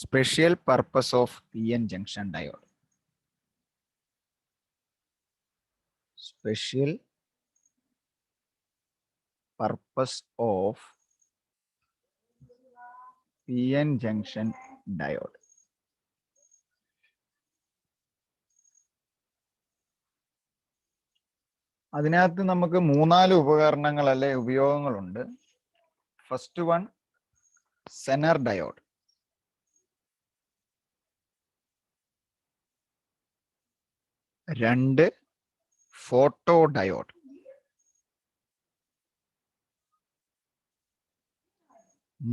Special purpose of PN junction diode. Special purpose of PN junction diode. അതിനകത്ത് നമുക്ക് മൂന്നാല് ഉപകരണങ്ങൾ അല്ലെ ഉപയോഗങ്ങളുണ്ട്. First one Zener diode. രണ്ട് ഫോട്ടോ ഡയോഡ്.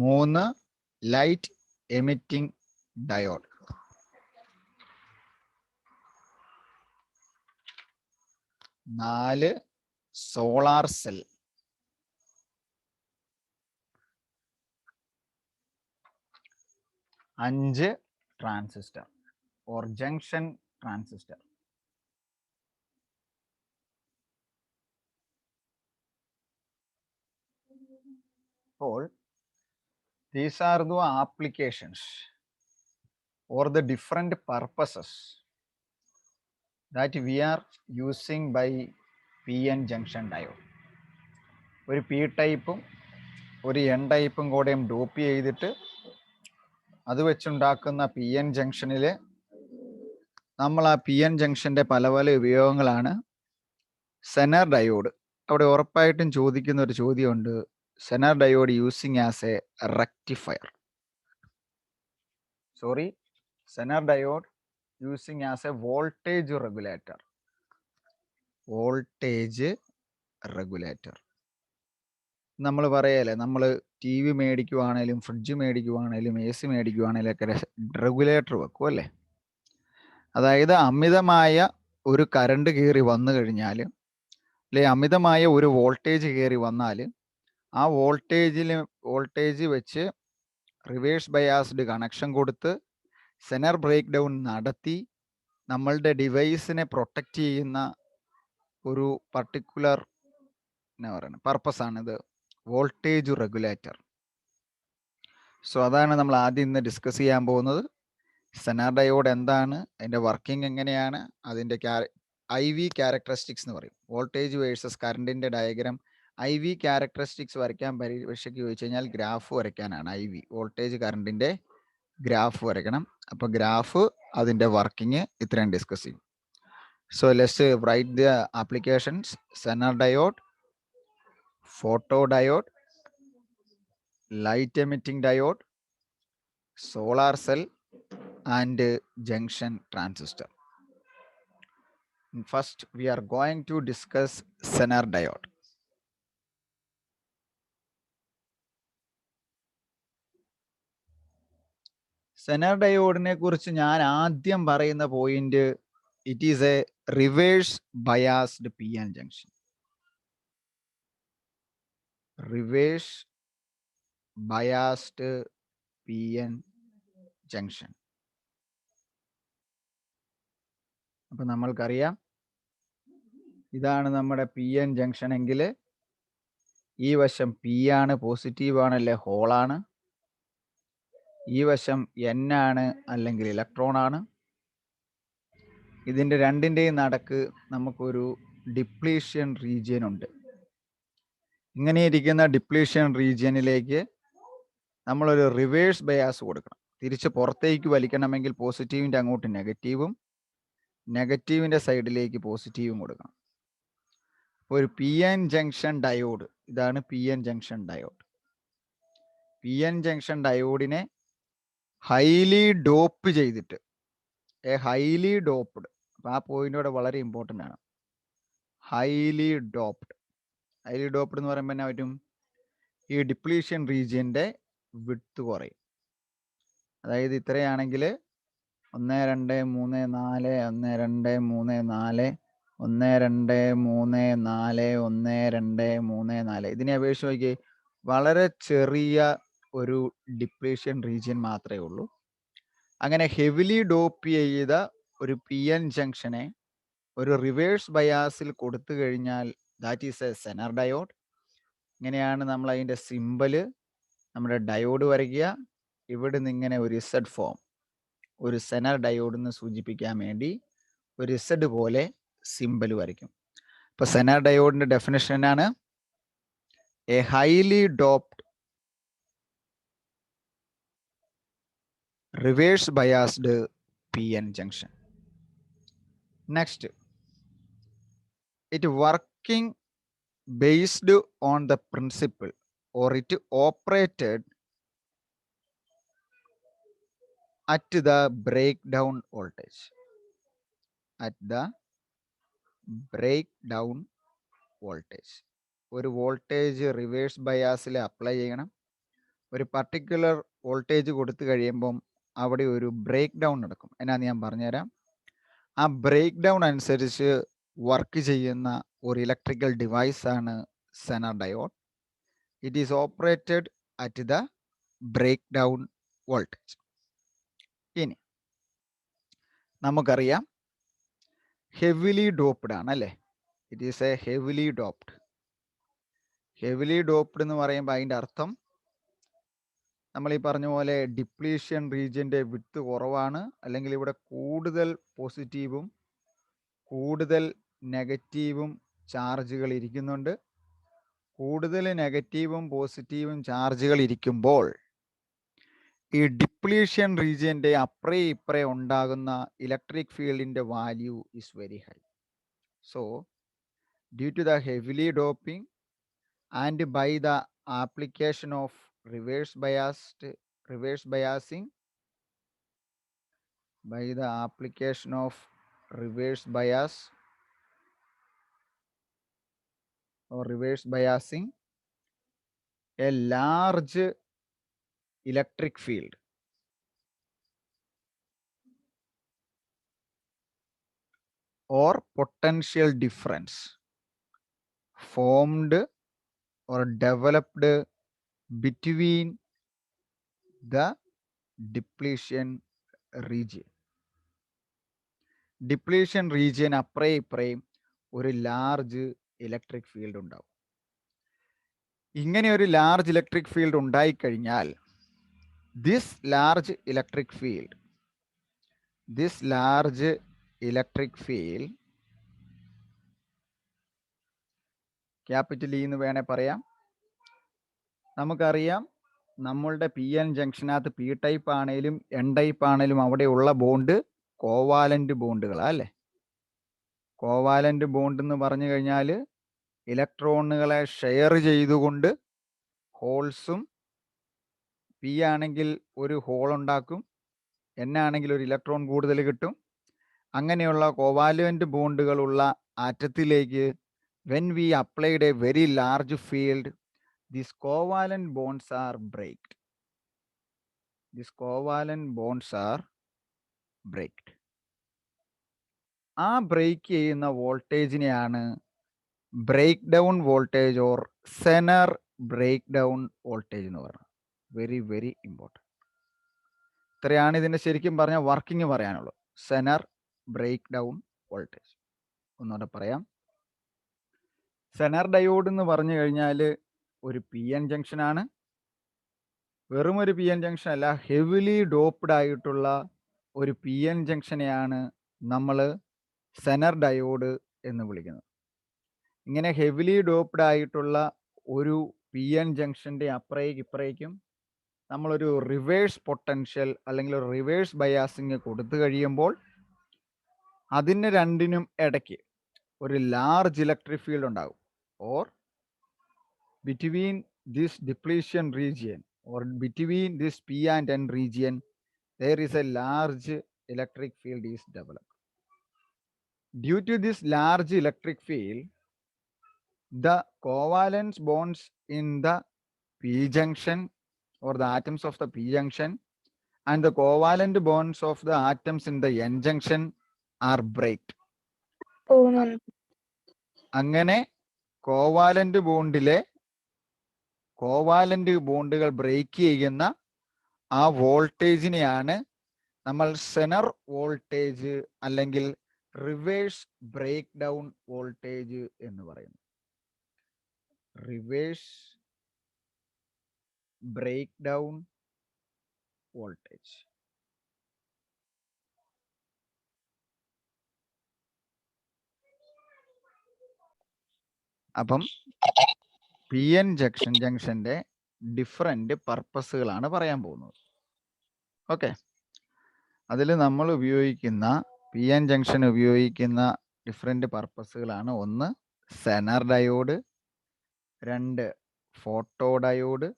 മൂന്ന് ലൈറ്റ് എമിറ്റിംഗ് ഡയോഡ്. നാല് സോളാർ സെൽ. അഞ്ച് ട്രാൻസിസ്റ്റർ ഓർ ജംഗ്ഷൻ ട്രാൻസിസ്റ്റർ. അപ്പോൾ these are the applications or the different purposes that we are using by PN junction diode. ഒരു P ടൈപ്പും ഒരു N ടൈപ്പും കൂടെയും ഡോപ്പ് ചെയ്തിട്ട് അത് വെച്ചുണ്ടാക്കുന്ന പി എൻ ജംഗ്ഷനിൽ നമ്മൾ ആ പി എൻ ജംഗ്ഷന്റെ പല പല ഉപയോഗങ്ങളാണ്. സെനർ ഡയോഡ്, അവിടെ ഉറപ്പായിട്ടും ചോദിക്കുന്ന ഒരു ചോദ്യമുണ്ട്, zener diode using as a rectifier. Sorry, zener diode using as a voltage regulator. Voltage regulator നമ്മൾ പറയല്ലേ, നമ്മൾ ടി വി മേടിക്കുവാണേലും ഫ്രിഡ്ജ് മേടിക്കുവാണേലും എ സി മേടിക്കുവാണേലും ഒക്കെ റെഗുലേറ്റർ വെക്കും അല്ലേ. അതായത് അമിതമായ ഒരു കറണ്ട് കയറി വന്നു കഴിഞ്ഞാൽ, അല്ലെ അമിതമായ ഒരു വോൾട്ടേജ് കയറി വന്നാൽ ആ വോൾട്ടേജ് വെച്ച് റിവേഴ്സ് ബയാസ്ഡ് കണക്ഷൻ കൊടുത്ത് സെനർ ബ്രേക്ക് ഡൗൺ നടത്തി നമ്മളുടെ ഡിവൈസിനെ പ്രൊട്ടക്റ്റ് ചെയ്യുന്ന ഒരു പർട്ടിക്കുലർ എന്നാ പറയുന്നത് പർപ്പസാണിത്, വോൾട്ടേജ് റെഗുലേറ്റർ. സോ അതാണ് നമ്മൾ ആദ്യം ഇന്ന് ഡിസ്കസ് ചെയ്യാൻ പോകുന്നത്. സെനർ ഡയോഡ് എന്താണ്, അതിൻ്റെ വർക്കിംഗ് എങ്ങനെയാണ്, അതിൻ്റെ ഐ വി ക്യാരക്ടറിസ്റ്റിക്സ് എന്ന് പറയും. വോൾട്ടേജ് വേഴ്സസ് കറണ്ടിൻ്റെ ഡയഗ്രാം ഐ വി ക്യാരക്ടറിസ്റ്റിക്സ് വരയ്ക്കാൻ പരീക്ഷയ്ക്ക് ചോദിച്ചു കഴിഞ്ഞാൽ ഗ്രാഫ് വരയ്ക്കാനാണ്. ഐ വി വോൾട്ടേജ് കറണ്ടിൻ്റെ ഗ്രാഫ് വരയ്ക്കണം. അപ്പോൾ ഗ്രാഫ് അതിൻ്റെ വർക്കിംഗ് ഇത്രയും ഡിസ്കസ് ചെയ്യും. So let's write the applications. Zener diode, photo diode, light emitting diode, solar cell and junction transistor. First we are going to discuss Zener diode. Zener diode ne കുറിച്ച് ഞാൻ ആദ്യം പറയുന്ന point, it is A reverse biased P N junction. Reverse biased P N junction. അപ്പൊ നമ്മൾക്കറിയാം, ഇതാണ് നമ്മുടെ P N junction എങ്കിൽ ഈ വശം പി ആണ്, പോസിറ്റീവ് ആണ് അല്ലെ ഹോളാണ്. ഈ വശം എൻ ആണ് അല്ലെങ്കിൽ ഇലക്ട്രോൺ ആണ്. ഇതിൻ്റെ രണ്ടിൻ്റെയും നടക്ക് നമുക്കൊരു ഡിപ്ലീഷൻ റീജിയൻ ഉണ്ട്. ഇങ്ങനെ ഇരിക്കുന്ന ഡിപ്ലീഷൻ റീജിയനിലേക്ക് നമ്മളൊരു റിവേഴ്സ് ബയാസ് കൊടുക്കണം. തിരിച്ച് പുറത്തേക്ക് വലിക്കണമെങ്കിൽ പോസിറ്റീവിൻ്റെ അങ്ങോട്ട് നെഗറ്റീവും നെഗറ്റീവിൻ്റെ സൈഡിലേക്ക് പോസിറ്റീവും കൊടുക്കണം. ഒരു പി എൻ ജംഗ്ഷൻ ഡയോഡ്, ഇതാണ് P N junction diode. P N junction ഡയോഡിനെ ഹൈലി ഡോപ്പ് ചെയ്തിട്ട്, ഹൈലി ഡോപ്ഡ്, അപ്പം ആ പോയിന്റോടെ വളരെ ഇമ്പോർട്ടൻ്റ് ആണ്. ഹൈലി ഡോപ്ഡ് എന്ന് പറയുമ്പോൾ എന്നാ പറ്റും, ഈ ഡിപ്ലീഷൻ റീജിയൻ്റെ വിഡ്ത്ത് കുറയും. അതായത് ഇത്രയാണെങ്കിൽ 1 2 3 4 1 2 3 4 1 2 3 4 1 2 3 4 ഇതിനെ അപേക്ഷിച്ച് നോക്കി വളരെ ചെറിയ ഒരു ഡിപ്ലീഷൻ റീജിയൻ മാത്രമേ ഉള്ളൂ. അങ്ങനെ ഹെവിലി ഡോപ്പ് ചെയ്ത ഒരു പി എൻ ജംഗ്ഷനെ ഒരു റിവേഴ്സ് ബയാസിൽ കൊടുത്തു കഴിഞ്ഞാൽ that is A Zener diode. ഇങ്ങനെയാണ് നമ്മൾ അതിൻ്റെ സിമ്പല്, നമ്മുടെ ഡയോഡ് വരയ്ക്കുക. ഇവിടെ നിന്ന് ഇങ്ങനെ ഒരു ഇസഡ് ഫോം, ഒരു സെനർ ഡയോഡ് എന്ന് സൂചിപ്പിക്കാൻ വേണ്ടി ഒരു ഇസഡ് പോലെ സിമ്പൽ വരയ്ക്കും. ഇപ്പൊ സെനർ ഡയോഡിന്റെ ഡെഫിനിഷൻ ആണ് A highly doped reverse biased PN junction. Next, it working based on the principle or it operated at the breakdown voltage. At the breakdown voltage. ഒരു വോൾട്ടേജ് റിവേഴ്സ് ബയാസിൽ അപ്ലൈ ചെയ്യണം. ഒരു particular voltage കൊടുത്തു കഴിയുമ്പം അവിടെ ഒരു break down നടക്കും. എന്നാന്ന് ഞാൻ പറഞ്ഞുതരാം. ആ ബ്രേക്ക് ഡൗൺ അനുസരിച്ച് വർക്ക് ചെയ്യുന്ന ഒരു ഇലക്ട്രിക്കൽ ഡിവൈസ് ആണ് zener diode. It is operated at the break down voltage. ഇനി നമുക്കറിയാം ഹെവിലി ഡോപ്ഡ് ആണ് അല്ലേ? It is a heavily doped. Heavily doped എന്ന് പറയുമ്പോൾ അതിൻ്റെ അർത്ഥം നമ്മൾ ഈ പറഞ്ഞ പോലെ ഡിപ്ലീഷൻ റീജിയൻ്റെ വിഡ്ത്ത് കുറവാണ്, അല്ലെങ്കിൽ ഇവിടെ കൂടുതൽ പോസിറ്റീവും കൂടുതൽ നെഗറ്റീവും ചാർജുകൾ ഇരിക്കുന്നുണ്ട്. കൂടുതൽ നെഗറ്റീവും പോസിറ്റീവും ചാർജുകൾ ഇരിക്കുമ്പോൾ ഈ ഡിപ്ലീഷൻ റീജിയൻ്റെ അപ്പുറേ ഇപ്പുറേ ഉണ്ടാകുന്ന ഇലക്ട്രിക് ഫീൽഡിൻ്റെ value is very high. So due to the heavily doping and by the application of reverse biasing, by the application of reverse bias or reverse biasing, a large electric field or potential difference formed or developed between the depletion region. Depletion region അപ്പുറേ ഇപ്പുറേയും ഒരു large electric field ഉണ്ടാവും. ഇങ്ങനെ ഒരു large electric field ഉണ്ടായിക്കഴിഞ്ഞാൽ this large electric field capital E എന്ന് വേണേൽ പറയാം. നമുക്കറിയാം നമ്മളുടെ PN ജംഗ്ഷനകത്ത് പി ടൈപ്പ് ആണേലും N ടൈപ്പ് ആണേലും അവിടെയുള്ള ബോണ്ട് കോവാലന്റ് ബോണ്ടുകളാ അല്ലേ? കോവാലന്റ് ബോണ്ട് എന്ന് പറഞ്ഞു കഴിഞ്ഞാൽ ഇലക്ട്രോണുകളെ ഷെയർ ചെയ്തുകൊണ്ട് ഹോൾസും, പി ആണെങ്കിൽ ഒരു ഹോൾ ഉണ്ടാക്കും, N ആണെങ്കിൽ ഒരു ഇലക്ട്രോൺ കൂടുതൽ കിട്ടും. അങ്ങനെയുള്ള covalent ബോണ്ടുകളുള്ള ആറ്റത്തിലേക്ക് when we applied a very large field, these covalent bonds are breaked. ആ ബ്രേക്ക് ചെയ്യുന്ന വോൾട്ടേജിനെയാണ് break down voltage or zener break down voltage എന്ന് പറയുന്നത്. Very very important. ഇത്രയാണ് ഇതിൻ്റെ ശരിക്കും പറഞ്ഞ വർക്കിംഗ് പറയാനുള്ളത്. Zener break down voltage. ഒന്നുകൂടെ പറയാം. സെനർ ഡയോഡ് എന്ന് പറഞ്ഞു കഴിഞ്ഞാൽ ഒരു PN ജംഗ്ഷനാണ്. വെറും ഒരു PN ജംഗ്ഷൻ അല്ല, ഹെവിലി ഡോപ്ഡ് ആയിട്ടുള്ള ഒരു PN ജംഗ്ഷനെയാണ് നമ്മൾ സെനർ ഡയോഡ് എന്ന് വിളിക്കുന്നത്. ഇങ്ങനെ ഹെവിലി ഡോപ്ഡ് ആയിട്ടുള്ള ഒരു PN ജംഗ്ഷൻ്റെ അപ്പുറേക്ക് ഇപ്പുറേക്കും നമ്മളൊരു റിവേഴ്സ് പൊട്ടൻഷ്യൽ അല്ലെങ്കിൽ ഒരു റിവേഴ്സ് ബയാസിങ് കൊടുത്തു കഴിയുമ്പോൾ അതിന് രണ്ടിനും ഇടയ്ക്ക് ഒരു ലാർജ് ഇലക്ട്രിക് ഫീൽഡ് ഉണ്ടാകും. Or between this depletion region or between this P and N region, there is a large electric field is developed. Due to this large electric field, the covalent bonds in the P junction or the atoms of the P junction and the covalent bonds of the atoms in the N junction are breaked. അങ്ങനെ covalent ബോണ്ടുകൾ break ചെയ്യുന്ന ആ വോൾട്ടേജിനെയാണ് നമ്മൾ zener voltage അല്ലെങ്കിൽ reverse break down voltage എന്ന് പറയുന്നത്. Reverse break down voltage. അപ്പം പി എൻ ജംഗ്ഷന്റെ ഡിഫറെന്റ് പർപ്പസുകളാണ് പറയാൻ പോകുന്നത്. ഓക്കെ, അതിൽ നമ്മൾ ഉപയോഗിക്കുന്ന പി എൻ ജംഗ്ഷൻ ഉപയോഗിക്കുന്ന ഡിഫറെന്റ് പർപ്പസുകളാണ്: ഒന്ന് zener diode, 2 photo diode,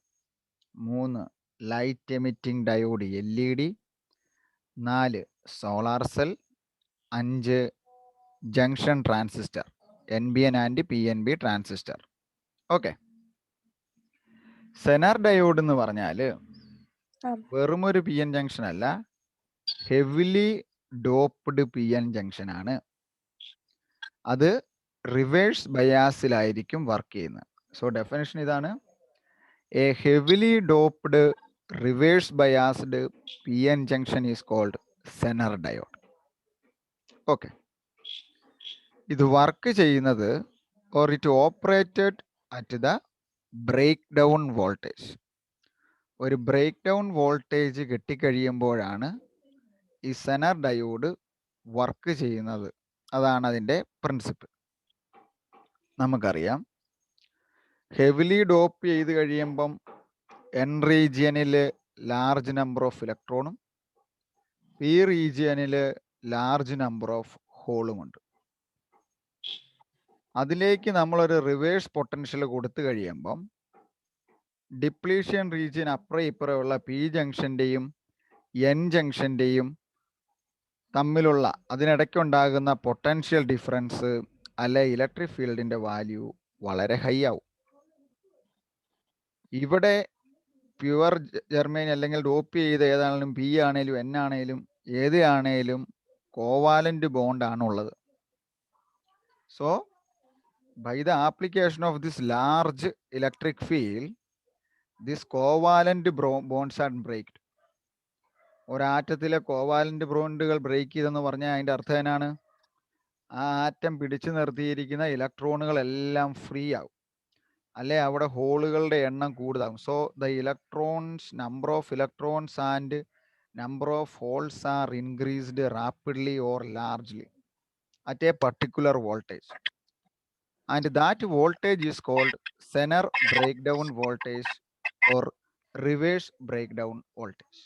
3 light emitting diode LED, 4 solar cell, 5 junction transistor NBN and PNB transistor. Okay, zener diode എന്ന് പറഞ്ഞാൽ വെറും ഒരു പി എൻ ജംഗ്ഷൻ അല്ല, heavily doped P N junction ആണ്. അത് റിവേഴ്സ് ബയാസിലായിരിക്കും വർക്ക് ചെയ്യുന്നത്. സോ ഡെഫിനിഷൻ ഇതാണ്: a heavily doped reverse biased P N junction is called zener diode. Okay, ഇത് വർക്ക് ചെയ്യുന്നത് or it operated at the break down voltage. ഒരു break down voltage കിട്ടിക്കഴിയുമ്പോഴാണ് ഈ സെനർ ഡയോഡ് വർക്ക് ചെയ്യുന്നത്. അതാണ് അതിൻ്റെ പ്രിൻസിപ്പിൾ. നമുക്കറിയാം, ഹെവിലി ഡോപ്പ് ചെയ്ത് കഴിയുമ്പം എൻ റീജിയനിൽ ലാർജ് നമ്പർ ഓഫ് ഇലക്ട്രോണും പി റീജിയനിൽ ലാർജ് നമ്പർ ഓഫ് ഹോളുമുണ്ട്. അതിലേക്ക് നമ്മളൊരു റിവേഴ്സ് പൊട്ടൻഷ്യൽ കൊടുത്തു കഴിയുമ്പം ഡിപ്ലീഷൻ റീജിയൻ അപ്പുറം ഇപ്പുറമുള്ള പി ജംഗ്ഷൻ്റെയും എൻ ജംഗ്ഷൻ്റെയും തമ്മിലുള്ള അതിനിടയ്ക്കുണ്ടാകുന്ന പൊട്ടൻഷ്യൽ ഡിഫറൻസ് അല്ലെ ഇലക്ട്രിക് ഫീൽഡിൻ്റെ വാല്യൂ വളരെ ഹൈ ആവും. ഇവിടെ പ്യുവർ ജർമ്മേനി അല്ലെങ്കിൽ ഡോപ്പ് ചെയ്ത് ഏതാണെങ്കിലും പി ആണേലും എൻ ആണേലും ഏത് ആണേലും കോവാലന്റ് ബോണ്ടാണ് ഉള്ളത്. So by the application of this large electric field, this covalent bonds are breaked. ഒരാറ്റത്തിലെ കോവാലന്റ് ബോണ്ടുകൾ ബ്രേക്ക് ചെയ്തെന്ന് പറഞ്ഞാൽ അതിൻ്റെ അർത്ഥം എന്നാണ്? ആ ആറ്റം പിടിച്ചു നിർത്തിയിരിക്കുന്ന ഇലക്ട്രോണുകളെല്ലാം ഫ്രീ ആവും, അല്ലെ അവിടെ ഹോളുകളുടെ എണ്ണം കൂടുതലാകും. So the electrons, number of electrons and number of holes are increased rapidly or largely at a particular voltage, and that voltage is called zener break down voltage or reverse break down voltage.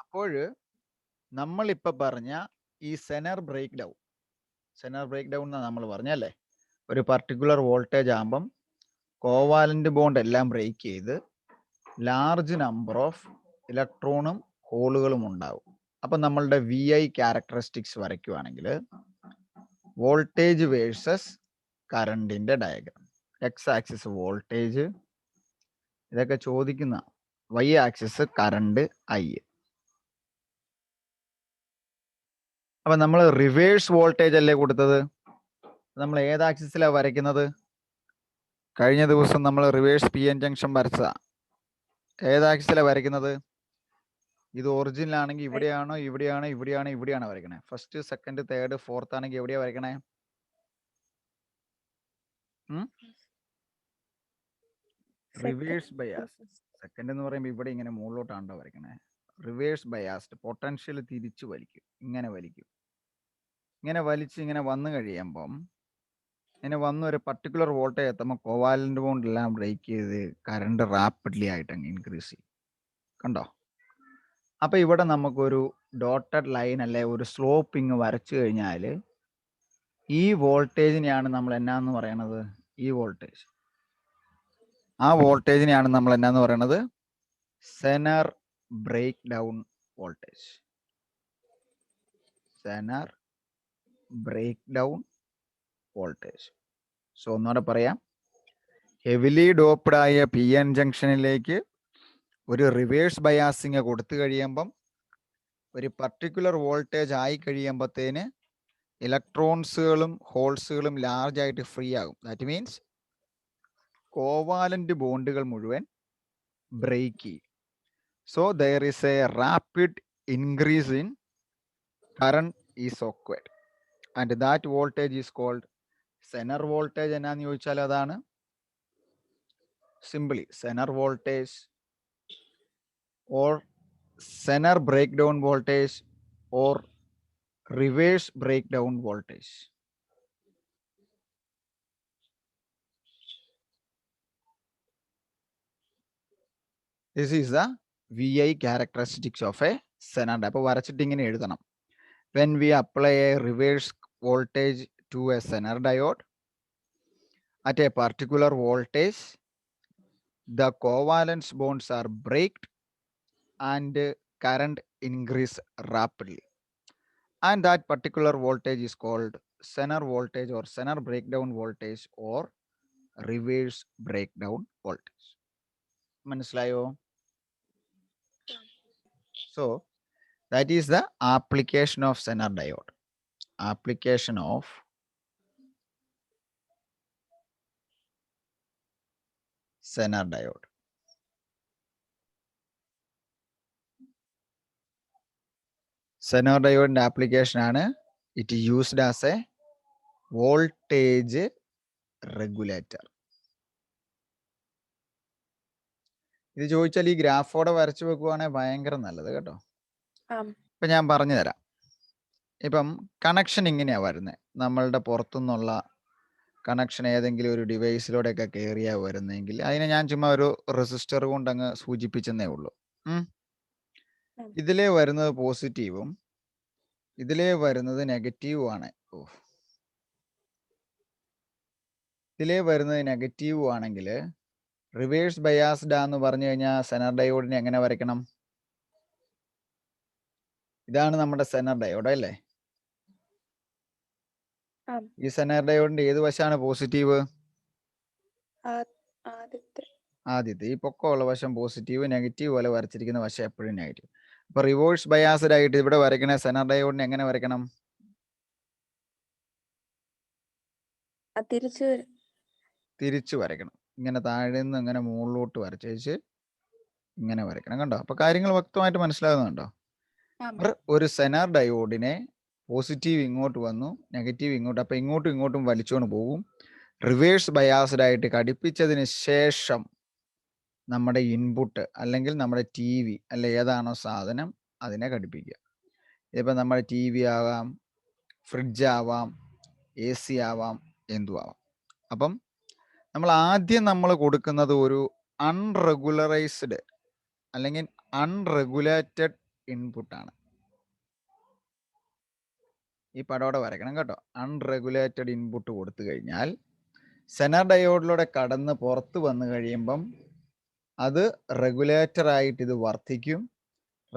അപ്പോൾ നമ്മളിപ്പോൾ പറഞ്ഞ ഈ Zener break down എന്നാണ് നമ്മൾ പറഞ്ഞല്ലേ, ഒരു particular voltage ആകുമ്പം covalent bond എല്ലാം ബ്രേക്ക് ചെയ്ത് ലാർജ് നമ്പർ ഓഫ് ഇലക്ട്രോണും ഹോളുകളും ഉണ്ടാവും. അപ്പം നമ്മളുടെ VI ക്യാരക്ടറിസ്റ്റിക്സ് വരയ്ക്കുവാണെങ്കിൽ വോൾട്ടേജ് വേഴ്സസ് കറണ്ടിൻ്റെ ഡയഗ്രാം, എക്സ് ആക്സിസ് വോൾട്ടേജ്, ഇതൊക്കെ ചോദിക്കുന്ന, Y ആക്സിസ് കറണ്ട് I. അപ്പം നമ്മൾ റിവേഴ്സ് വോൾട്ടേജ് അല്ലേ കൊടുത്തത്? നമ്മൾ ഏത് ആക്സിസിലാണ് വരയ്ക്കുന്നത്? കഴിഞ്ഞ ദിവസം നമ്മൾ റിവേഴ്സ് പി എൻ ജംഗ്ഷൻ വരച്ചതാ. ഏത് ആക്സിസിലാണ് വരയ്ക്കുന്നത്? ഇത് ഒറിജിനൽ ആണെങ്കിൽ ഇവിടെയാണോ ഇവിടെയാണോ ഇവിടെയാണോ വരയ്ക്കണേ? ഫസ്റ്റ്, സെക്കൻഡ്, തേർഡ്, ഫോർത്ത് ആണെങ്കിൽ എവിടെയാ വരയ്ക്കണേ? Reverse bias. സെക്കൻഡ് എന്ന് പറയുമ്പോൾ ഇവിടെ ഇങ്ങനെ മുകളിലോട്ടാണോ വരയ്ക്കണേ? റിവേഴ്സ് ബയാസ്ഡ്, പൊട്ടൻഷ്യൽ തിരിച്ചു വലിക്കും, ഇങ്ങനെ വലിക്കും. ഇങ്ങനെ വലിച്ച് ഇങ്ങനെ വന്നു കഴിയുമ്പം ഇങ്ങനെ വന്ന് ഒരു പർട്ടിക്കുലർ വോൾട്ടേജ് എത്തുമ്പോൾ കോവാലന്റ് ബോണ്ട് എല്ലാം ബ്രേക്ക് ചെയ്ത് കറണ്ട് റാപ്പിഡ്ലി ആയിട്ട് അങ്ങ് ഇൻക്രീസ് ചെയ്യും. കണ്ടോ? അപ്പം ഇവിടെ നമുക്കൊരു ഡോട്ടഡ് ലൈൻ അല്ലെ ഒരു സ്ലോപ്പിങ് വരച്ചു കഴിഞ്ഞാൽ ഈ വോൾട്ടേജിനെയാണ് നമ്മൾ എന്നാന്ന് പറയണത്? ഈ വോൾട്ടേജ്, ആ വോൾട്ടേജിനെയാണ് നമ്മൾ എന്നാന്ന് പറയണത്? Zener break down voltage. Zener break down voltage. So ഒന്നുകൂടെ പറയാം, ഹെവിലി ഡോപ്ഡ് ആയ പി എൻ ജംഗ്ഷനിലേക്ക് ഒരു റിവേഴ്സ് ബയാസിങ് കൊടുത്തു കഴിയുമ്പം ഒരു പർട്ടിക്കുലർ വോൾട്ടേജ് ആയി കഴിയുമ്പോഴത്തേന് ഇലക്ട്രോൺസുകളും ഹോൾസുകളും ലാർജ് ആയിട്ട് ഫ്രീ ആകും. ദാറ്റ് മീൻസ് കോവാലന്റ് ബോണ്ടുകൾ മുഴുവൻ ബ്രേക്ക് ചെയ്യും. So there is a rapid increase in current is occurred and that voltage is called zener voltage. എന്നാന്ന് ചോദിച്ചാൽ അതാണ് Simply Zener voltage or Zener breakdown voltage or reverse breakdown voltage. This is the VI characteristics of a Zener diode. When we apply a reverse voltage to a Zener diode at a particular voltage, the covalence bonds are breaked and current increase rapidly. And that particular voltage is called Zener voltage or Zener breakdown voltage or reverse breakdown voltage. Manslayo? So that is the application of Zener diode. Application of Zener diode. Zener diode application ആണ് it is used as a voltage regulator. ഇത് ചോദിച്ചാൽ ഈ ഗ്രാഫോടെ വരച്ചു വെക്കുവാണെങ്കിൽ ഭയങ്കര നല്ലത് കേട്ടോ. ഇപ്പം ഞാൻ പറഞ്ഞു തരാം. ഇപ്പം കണക്ഷൻ ഇങ്ങനെയാണ് വരുന്നത്. നമ്മളുടെ പുറത്തുനിന്നുള്ള കണക്ഷൻ ഏതെങ്കിലും ഒരു ഡിവൈസിലൂടെയൊക്കെ കയറിയാ വരുന്നെങ്കിൽ അതിനെ ഞാൻ ചുമ്മാ ഒരു റെസിസ്റ്റർ കൊണ്ട് അങ്ങ് സൂചിപ്പിച്ചെന്നേ ഉള്ളൂ. ഇതിലേ വരുന്നത് പോസിറ്റീവും ഇതിലേ വരുന്നത് നെഗറ്റീവും ആണ്. ഇതിലേ വരുന്നത് നെഗറ്റീവും ആണെങ്കിൽ റിവേഴ്സ് ബയാസ്ഡ് എന്ന് പറഞ്ഞു കഴിഞ്ഞാൽ സെനർ ഡയോഡിനെ എങ്ങനെ വരയ്ക്കണം? ഇതാണ് നമ്മുടെ സെനർ ഡയോഡ് അല്ലേ? ഈ സെനർ ഡയോഡിന്റെ ഏത് വശമാണ് പോസിറ്റീവ്? ആദ്യത്തെ. ഈ പൊക്കമുള്ള വശം പോസിറ്റീവ്, നെഗറ്റീവ് പോലെ വരച്ചിരിക്കുന്ന വശം എപ്പോഴും നെഗറ്റീവ്. അപ്പൊ റിവേഴ്സ് ബയാസ്ഡ് ആയിട്ട് ഇവിടെ വരയ്ക്കണ സെനർ ഡയോഡിനെ എങ്ങനെ വരയ്ക്കണം? തിരിച്ചു വരയ്ക്കണം. ഇങ്ങനെ താഴെ നിന്ന് ഇങ്ങനെ മുകളിലോട്ട് വരച്ചേച്ച് ഇങ്ങനെ വരയ്ക്കണം. കണ്ടോ? അപ്പൊ കാര്യങ്ങൾ വ്യക്തമായിട്ട് മനസ്സിലാകുന്നുണ്ടോ? ഒരു സെനർ ഡയോഡിനെ പോസിറ്റീവ് ഇങ്ങോട്ട് വന്നു, നെഗറ്റീവ് ഇങ്ങോട്ട്, അപ്പൊ ഇങ്ങോട്ടും ഇങ്ങോട്ടും വലിച്ചുകൊണ്ട് പോകും. റിവേഴ്സ് ബയാസ്ഡ് ആയിട്ട് ഘടിപ്പിച്ചതിന് ശേഷം നമ്മുടെ ഇൻപുട്ട് അല്ലെങ്കിൽ നമ്മുടെ ടി വി അല്ലെ ഏതാണോ സാധനം അതിനെ ഘടിപ്പിക്കുക. ഇതിപ്പോൾ നമ്മുടെ ടി വി ആവാം, ഫ്രിഡ്ജ് ആവാം, എ സി ആവാം, എന്തും ആവാം. അപ്പം നമ്മൾ കൊടുക്കുന്നത് ഒരു അൺറെഗുലറൈസ്ഡ് അല്ലെങ്കിൽ അൺറെഗുലേറ്റഡ് ഇൻപുട്ടാണ്. ഈ പടോടെ വരയ്ക്കണം കേട്ടോ. അൺറെഗുലേറ്റഡ് ഇൻപുട്ട് കൊടുത്തു കഴിഞ്ഞാൽ സെനർ ഡയോഡിലൂടെ കടന്ന് പുറത്ത് വന്നു കഴിയുമ്പം അത് റെഗുലേറ്ററായിട്ട് ഇത് വർദ്ധിക്കും.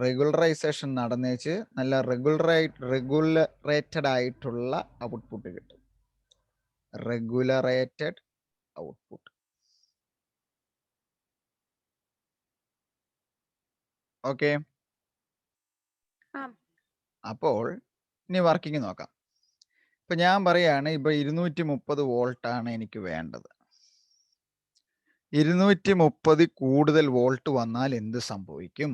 റെഗുലറൈസേഷൻ നടന്നേച്ച് നല്ല റെഗുലറേറ്റഡ് ആയിട്ടുള്ള ഔട്ട്പുട്ട് കിട്ടും. റെഗുലറേറ്റഡ് ഔട്ട്പുട്ട്. ഓക്കെ, അപ്പോൾ ഇനി വർക്കിംഗ് നോക്കാം. ഇപ്പൊ ഞാൻ പറയാണ്, ഇപ്പൊ 230 വോൾട്ടാണ് എനിക്ക് വേണ്ടത്. 230 കൂടുതൽ വോൾട്ട് വന്നാൽ എന്ത് സംഭവിക്കും?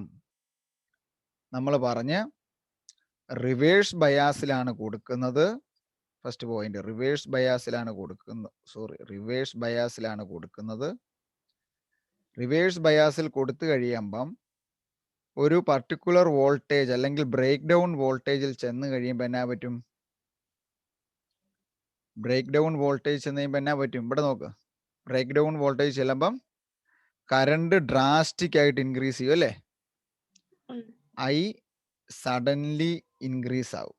നമ്മൾ പറഞ്ഞ് റിവേഴ്സ് ബയാസിലാണ് കൊടുക്കുന്നത്. ഫസ്റ്റ് പോയിന്റ്, റിവേഴ്സ് ബയാസിലാണ് കൊടുക്കുന്നത്. റിവേഴ്സ് ബയാസിൽ കൊടുത്തു കഴിയുമ്പം ഒരു പർട്ടിക്കുലർ വോൾട്ടേജ് അല്ലെങ്കിൽ ബ്രേക്ക് ഡൗൺ വോൾട്ടേജിൽ ചെന്ന് കഴിയുമ്പോൾ എന്നാ പറ്റും? ബ്രേക്ക് ഡൗൺ വോൾട്ടേജ് ചെന്ന് കഴിയുമ്പോൾ എന്നാ പറ്റും? ഇവിടെ നോക്ക്, ബ്രേക്ക് ഡൗൺ വോൾട്ടേജ് ചെല്ലുമ്പം കറണ്ട് ഡ്രാസ്റ്റിക് ആയിട്ട് ഇൻക്രീസ് ചെയ്യും അല്ലേ? ഐ സഡൻലി ഇൻക്രീസ് ആവും.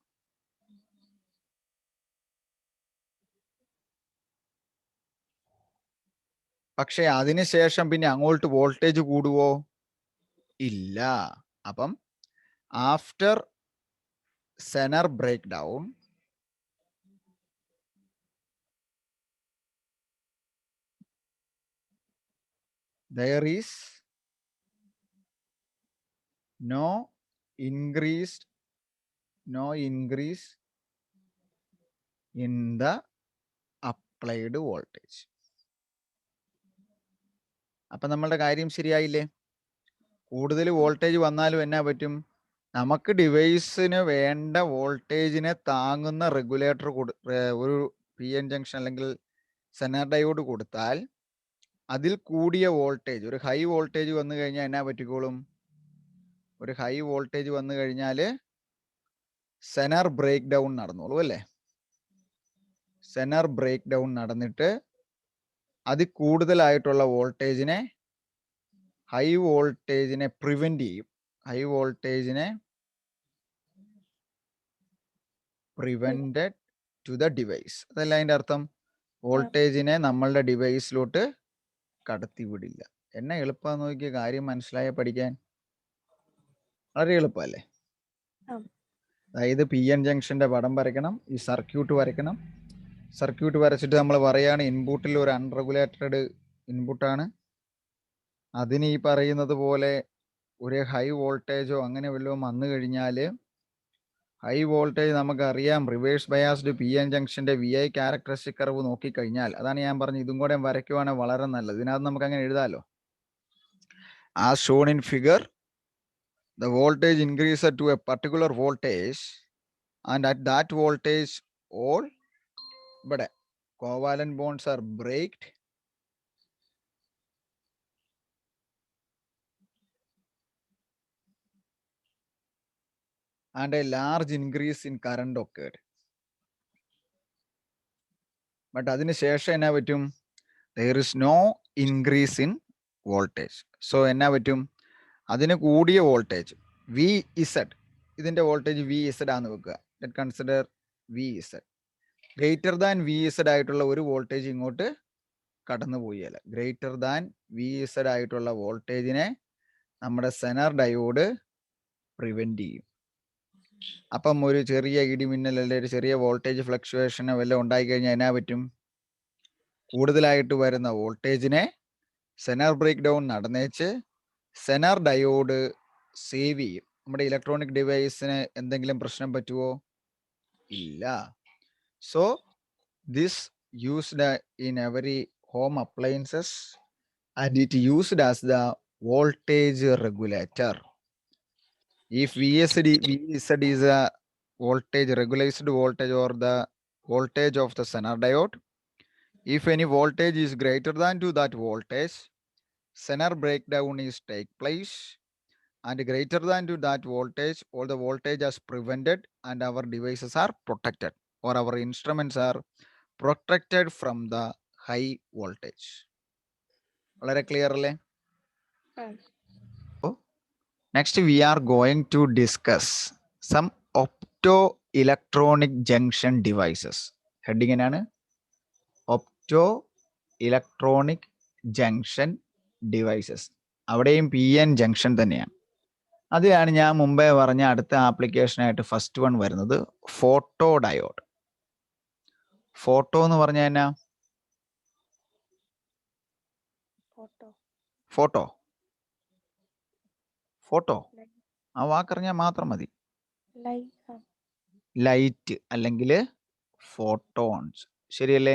പക്ഷെ അതിനുശേഷം പിന്നെ അങ്ങോട്ട് വോൾട്ടേജ് കൂടുവോ? ഇല്ല. അപ്പം after zener break down there is no increase in the applied voltage. അപ്പൊ നമ്മളുടെ കാര്യം ശരിയായില്ലേ? കൂടുതൽ വോൾട്ടേജ് വന്നാലും എന്നാ പറ്റും? നമുക്ക് ഡിവൈസിന് വേണ്ട വോൾട്ടേജിനെ താങ്ങുന്ന റെഗുലേറ്റർ ഒരു പി എൻ ജംഗ്ഷൻ അല്ലെങ്കിൽ സെനർ ഡയോഡ് കൊടുത്താൽ അതിൽ കൂടിയ വോൾട്ടേജ്, ഒരു ഹൈ വോൾട്ടേജ് വന്നു കഴിഞ്ഞാൽ എന്നാ പറ്റിക്കോളും? ഒരു ഹൈ വോൾട്ടേജ് വന്നു കഴിഞ്ഞാൽ സെനർ ബ്രേക്ക് ഡൗൺ നടന്നോളൂ അല്ലേ? സെനർ ബ്രേക്ക് ഡൗൺ നടന്നിട്ട് അതിൽ കൂടുതലായിട്ടുള്ള വോൾട്ടേജിനെ, ഹൈ വോൾട്ടേജിനെ പ്രിവെന്റ് ചെയ്യും. ഹൈ വോൾട്ടേജിനെ പ്രിവെന്റഡ് ടു ദ ഡിവൈസ്. അതല്ല അതിൻ്റെ അർത്ഥം. വോൾട്ടേജിനെ നമ്മളുടെ ഡിവൈസിലോട്ട് കടത്തിവിടില്ല. എന്നെ എളുപ്പമെന്ന് നോക്കിയ കാര്യം മനസ്സിലായ പഠിക്കാൻ വളരെ എളുപ്പമല്ലേ? അതായത് പി എൻ ജംഗ്ഷന്റെ പടം വരയ്ക്കണം, ഈ സർക്യൂട്ട് വരയ്ക്കണം. സർക്യൂട്ട് വരച്ചിട്ട് നമ്മൾ പറയാണ് ഇൻപുട്ടിൽ ഒരു അൺറെഗുലേറ്റഡ് ഇൻപുട്ടാണ്. അതിന് ഈ പറയുന്നത് പോലെ ഒരു ഹൈ വോൾട്ടേജോ അങ്ങനെ വല്ലതും വന്നു കഴിഞ്ഞാൽ, ഹൈ വോൾട്ടേജ് നമുക്കറിയാം റിവേഴ്സ് ബയാസ്ഡ് പി എൻ ജംഗ്ഷന്റെ വി ഐ ക്യാരക്ടറിസ്റ്റിക് കർവ് നോക്കിക്കഴിഞ്ഞാൽ, അതാണ് ഞാൻ പറഞ്ഞത്, ഇതും കൂടെ വരയ്ക്കുവാണെങ്കിൽ വളരെ നല്ലത്. ഇതിനകത്ത് നമുക്ക് അങ്ങനെ എഴുതാലോ. As shown in figure, the voltage increases to a particular voltage, and at that voltage all but covalent bonds are breaked and a large increase in current occurred. But adinu shesha enna pattum? There is no increase in voltage. So enna pattum? Adinu koodiya voltage Vz, idinte voltage Vz aanu vekka. Let consider Vz. Greater than Vz ആയിട്ടുള്ള ഒരു voltage ഇങ്ങോട്ട് കടന്നു പോയല്ല. Greater than Vz ആയിട്ടുള്ള വോൾട്ടേജിനെ നമ്മുടെ Zener diode prevent ചെയ്യും. അപ്പം ഒരു ചെറിയ ഇടിമിന്നൽ അല്ലെങ്കിൽ ഒരു ചെറിയ വോൾട്ടേജ് ഫ്ലക്ച്വേഷനോ വല്ലതും ഉണ്ടായിക്കഴിഞ്ഞാൽ എന്നാ പറ്റും? കൂടുതലായിട്ട് വരുന്ന വോൾട്ടേജിനെ സെനർ ബ്രേക്ക് ഡൗൺ നടന്നേച്ച് സെനർ ഡയോഡ് സേവ് ചെയ്യും. നമ്മുടെ ഇലക്ട്രോണിക് ഡിവൈസിന് എന്തെങ്കിലും പ്രശ്നം പറ്റുമോ? ഇല്ല. So this used in every home appliances and it used as the voltage regulator. If VZ is a voltage regulated voltage or the voltage of the Zener diode, if any voltage is greater than to that voltage, Zener breakdown is take place, and greater than to that voltage, all the voltage is prevented and our devices are protected, or our instruments are protected from the high voltage. വളരെ clear അല്ലേ? Next we are going to discuss some optoelectronic junction devices. Heading ennaanu? Optoelectronic junction devices. അവിടെയും P N junction തന്നെയാണ്. അതിലാണ് ഞാൻ മുമ്പേ പറഞ്ഞ അടുത്ത ആപ്ലിക്കേഷനായിട്ട് first one വരുന്നത് ഫോട്ടോ ഡയോഡ്. ഫോട്ടോ എന്ന് പറഞ്ഞാൽ എന്നാ? ഫോട്ടോ ഫോട്ടോ ആ വാക്കറിഞ്ഞാൽ മാത്രം മതി. ലൈറ്റ് അല്ലെങ്കിൽ ഫോട്ടോൺസ്, ശരിയല്ലേ?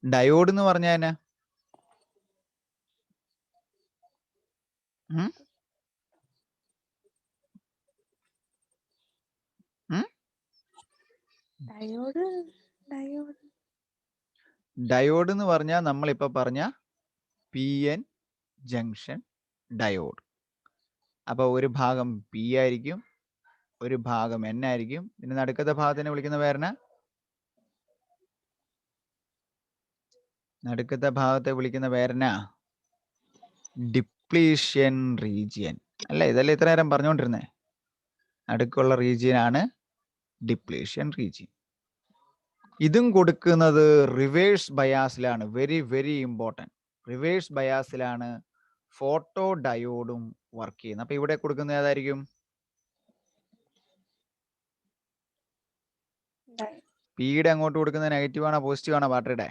ഡയോഡ് എന്ന് പറഞ്ഞാൽ എന്നാ? ഡയോഡ് എന്ന് പറഞ്ഞാൽ നമ്മളിപ്പോ പറഞ്ഞ പി എൻ ജംഗ്ഷൻ ഡയോഡ്. അപ്പൊ ഒരു ഭാഗം പി ആയിരിക്കും, ഒരു ഭാഗം എൻ ആയിരിക്കും. പിന്നെ നടുക്കത്തെ ഭാഗത്തിനെ വിളിക്കുന്ന പേരെന്നാ? നടുക്കത്തെ ഭാഗത്തെ വിളിക്കുന്ന പേരെന്നാ? ഡിപ്ലീഷൻ റീജിയൻ അല്ലേ? ഇതല്ലേ ഇത്ര നേരം പറഞ്ഞുകൊണ്ടിരുന്നേ? നടുക്കുള്ള റീജിയൻ ആണ് ഡിപ്ലീഷൻ റീജിയൻ. ഇതും കൊടുക്കുന്നത് റിവേഴ്സ് ബയാസിലാണ്. Very very important. റിവേഴ്സ് ബയാസിലാണ് ഫോട്ടോ ഡയോഡും വർക്ക് ചെയ്യുന്നത്. അപ്പൊ ഇവിടെ കൊടുക്കുന്നത് ഏതായിരിക്കും? പിയുടെ അങ്ങോട്ട് കൊടുക്കുന്നത് നെഗറ്റീവ് ആണോ പോസിറ്റീവ് ആണോ ബാറ്ററിയുടെ?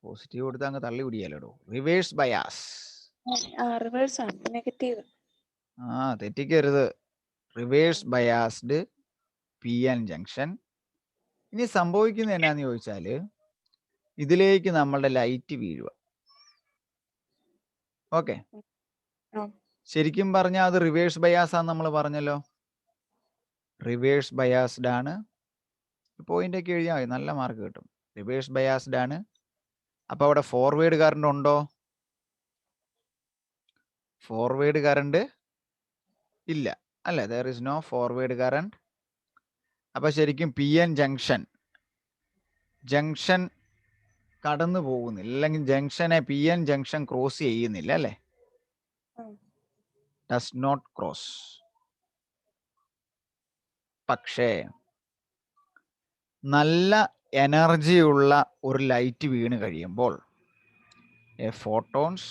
പോസിറ്റീവ് കൊടുത്താൽ അങ്ങ് തള്ളി പിടിയാലോ. Reverse bias. തെറ്റിക്കരുത്. Reverse biased P N junction. ഇനി സംഭവിക്കുന്നത് എന്നാന്ന് ചോദിച്ചാല് ഇതിലേക്ക് നമ്മളുടെ ലൈറ്റ് വീഴുക. ഓക്കെ, ശരിക്കും പറഞ്ഞാൽ അത് റിവേഴ്സ് ബയാസ് ആണെന്ന് നമ്മൾ പറഞ്ഞല്ലോ. റിവേഴ്സ് ബയാസ്ഡ് ആണ്. പോയിന്റ് ഒക്കെ എഴുതിയാൽ മതി, നല്ല മാർക്ക് കിട്ടും. റിവേഴ്സ് ബയാസ്ഡ് ആണ്. അപ്പോൾ അവിടെ ഫോർവേഡ് കറണ്ട് ഉണ്ടോ? ഫോർവേഡ് കറണ്ട് ഇല്ല അല്ലേ, there is no forward current. അപ്പോൾ ശരിക്കും പി എൻ ജംഗ്ഷൻ കടന്നു പോകുന്നില്ല, അല്ലെങ്കിൽ ജംഗ്ഷനെ പി എൻ ജംഗ്ഷൻ ക്രോസ് ചെയ്യുന്നില്ല അല്ലേ, ഡസ് നോട്ട് ക്രോസ്. പക്ഷേ നല്ല എനർജിയുള്ള ഒരു ലൈറ്റ് വീണ് കഴിയുമ്പോൾ a photons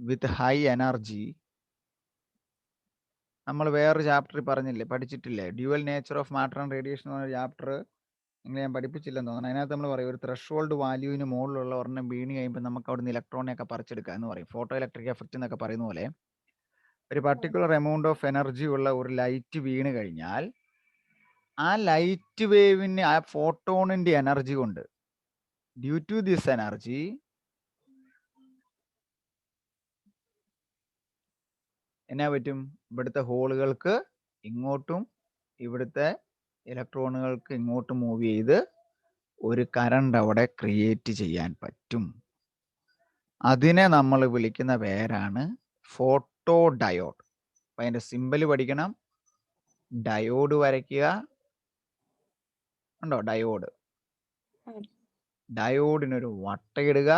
with high energy, നമ്മൾ വേറൊരു ചാപ്റ്ററിൽ പറഞ്ഞില്ലേ, പഠിച്ചിട്ടില്ലേ, dual nature of matter and radiation എന്ന് പറഞ്ഞ ചാപ്റ്റർ നിങ്ങൾ ഞാൻ പഠിപ്പിച്ചില്ലെന്ന് തോന്നുന്നു. അതിനകത്ത് നമ്മൾ പറയും ഒരു ത്രഷോൾഡ് വാല്യൂവിന് മുകളിലുള്ള ഒരെണ്ണം വീണ് കഴിയുമ്പോൾ നമുക്ക് അവിടുന്ന് ഇലക്ട്രോണിനെയൊക്കെ പറിച്ചെടുക്കുക എന്ന് പറയും. ഫോട്ടോ ഇലക്ട്രിക് എഫക്റ്റ് എന്നൊക്കെ പറയുന്ന പോലെ ഒരു പർട്ടിക്കുലർ എമൗണ്ട് ഓഫ് എനർജി ഉള്ള ഒരു ലൈറ്റ് വീണ് കഴിഞ്ഞാൽ ആ ലൈറ്റ് വേവിന് ആ ഫോട്ടോണിന്റെ എനർജി കൊണ്ട്, ഡ്യൂ ടു ദിസ് എനർജി, എന്നാ പറ്റും, ഇവിടുത്തെ ഹോളുകൾക്ക് ഇങ്ങോട്ടും ഇവിടുത്തെ ഇലക്ട്രോണുകൾക്ക് ഇങ്ങോട്ടും മൂവ് ചെയ്ത് ഒരു കറണ്ട് അവിടെ ക്രിയേറ്റ് ചെയ്യാൻ പറ്റും. അതിനെ നമ്മൾ വിളിക്കുന്ന പേരാണ് ഫോട്ടോ ഡയോഡ്. അപ്പം അതിൻ്റെ സിമ്പൽ പഠിക്കണം. ഡയോഡ് വരയ്ക്കുക, ഉണ്ടോ ഡയോഡ്, ഡയോഡിനൊരു വട്ടയിടുക,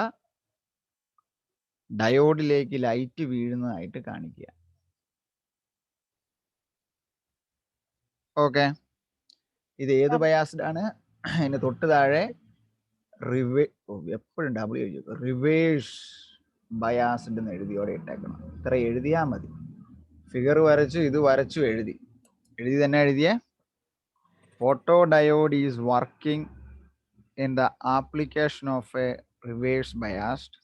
ഡയോഡിലേക്ക് ലൈറ്റ് വീഴുന്നതായിട്ട് കാണിക്കുക. ഓക്കെ, ഇത് ഏത് ബയാസ്ഡ് ആണ്? അതിന് തൊട്ട് താഴെ എപ്പോഴും റിവേഴ്സ് ബയാസ്ഡ് എന്ന് എഴുതിയോടെ ഇട്ടേക്കണം. ഇത്ര എഴുതിയാൽ മതി. ഫിഗർ വരച്ചു, ഇത് വരച്ചു, എഴുതി തന്നെ എഴുതിയേ. Photo diode is working in the application of a reverse biased,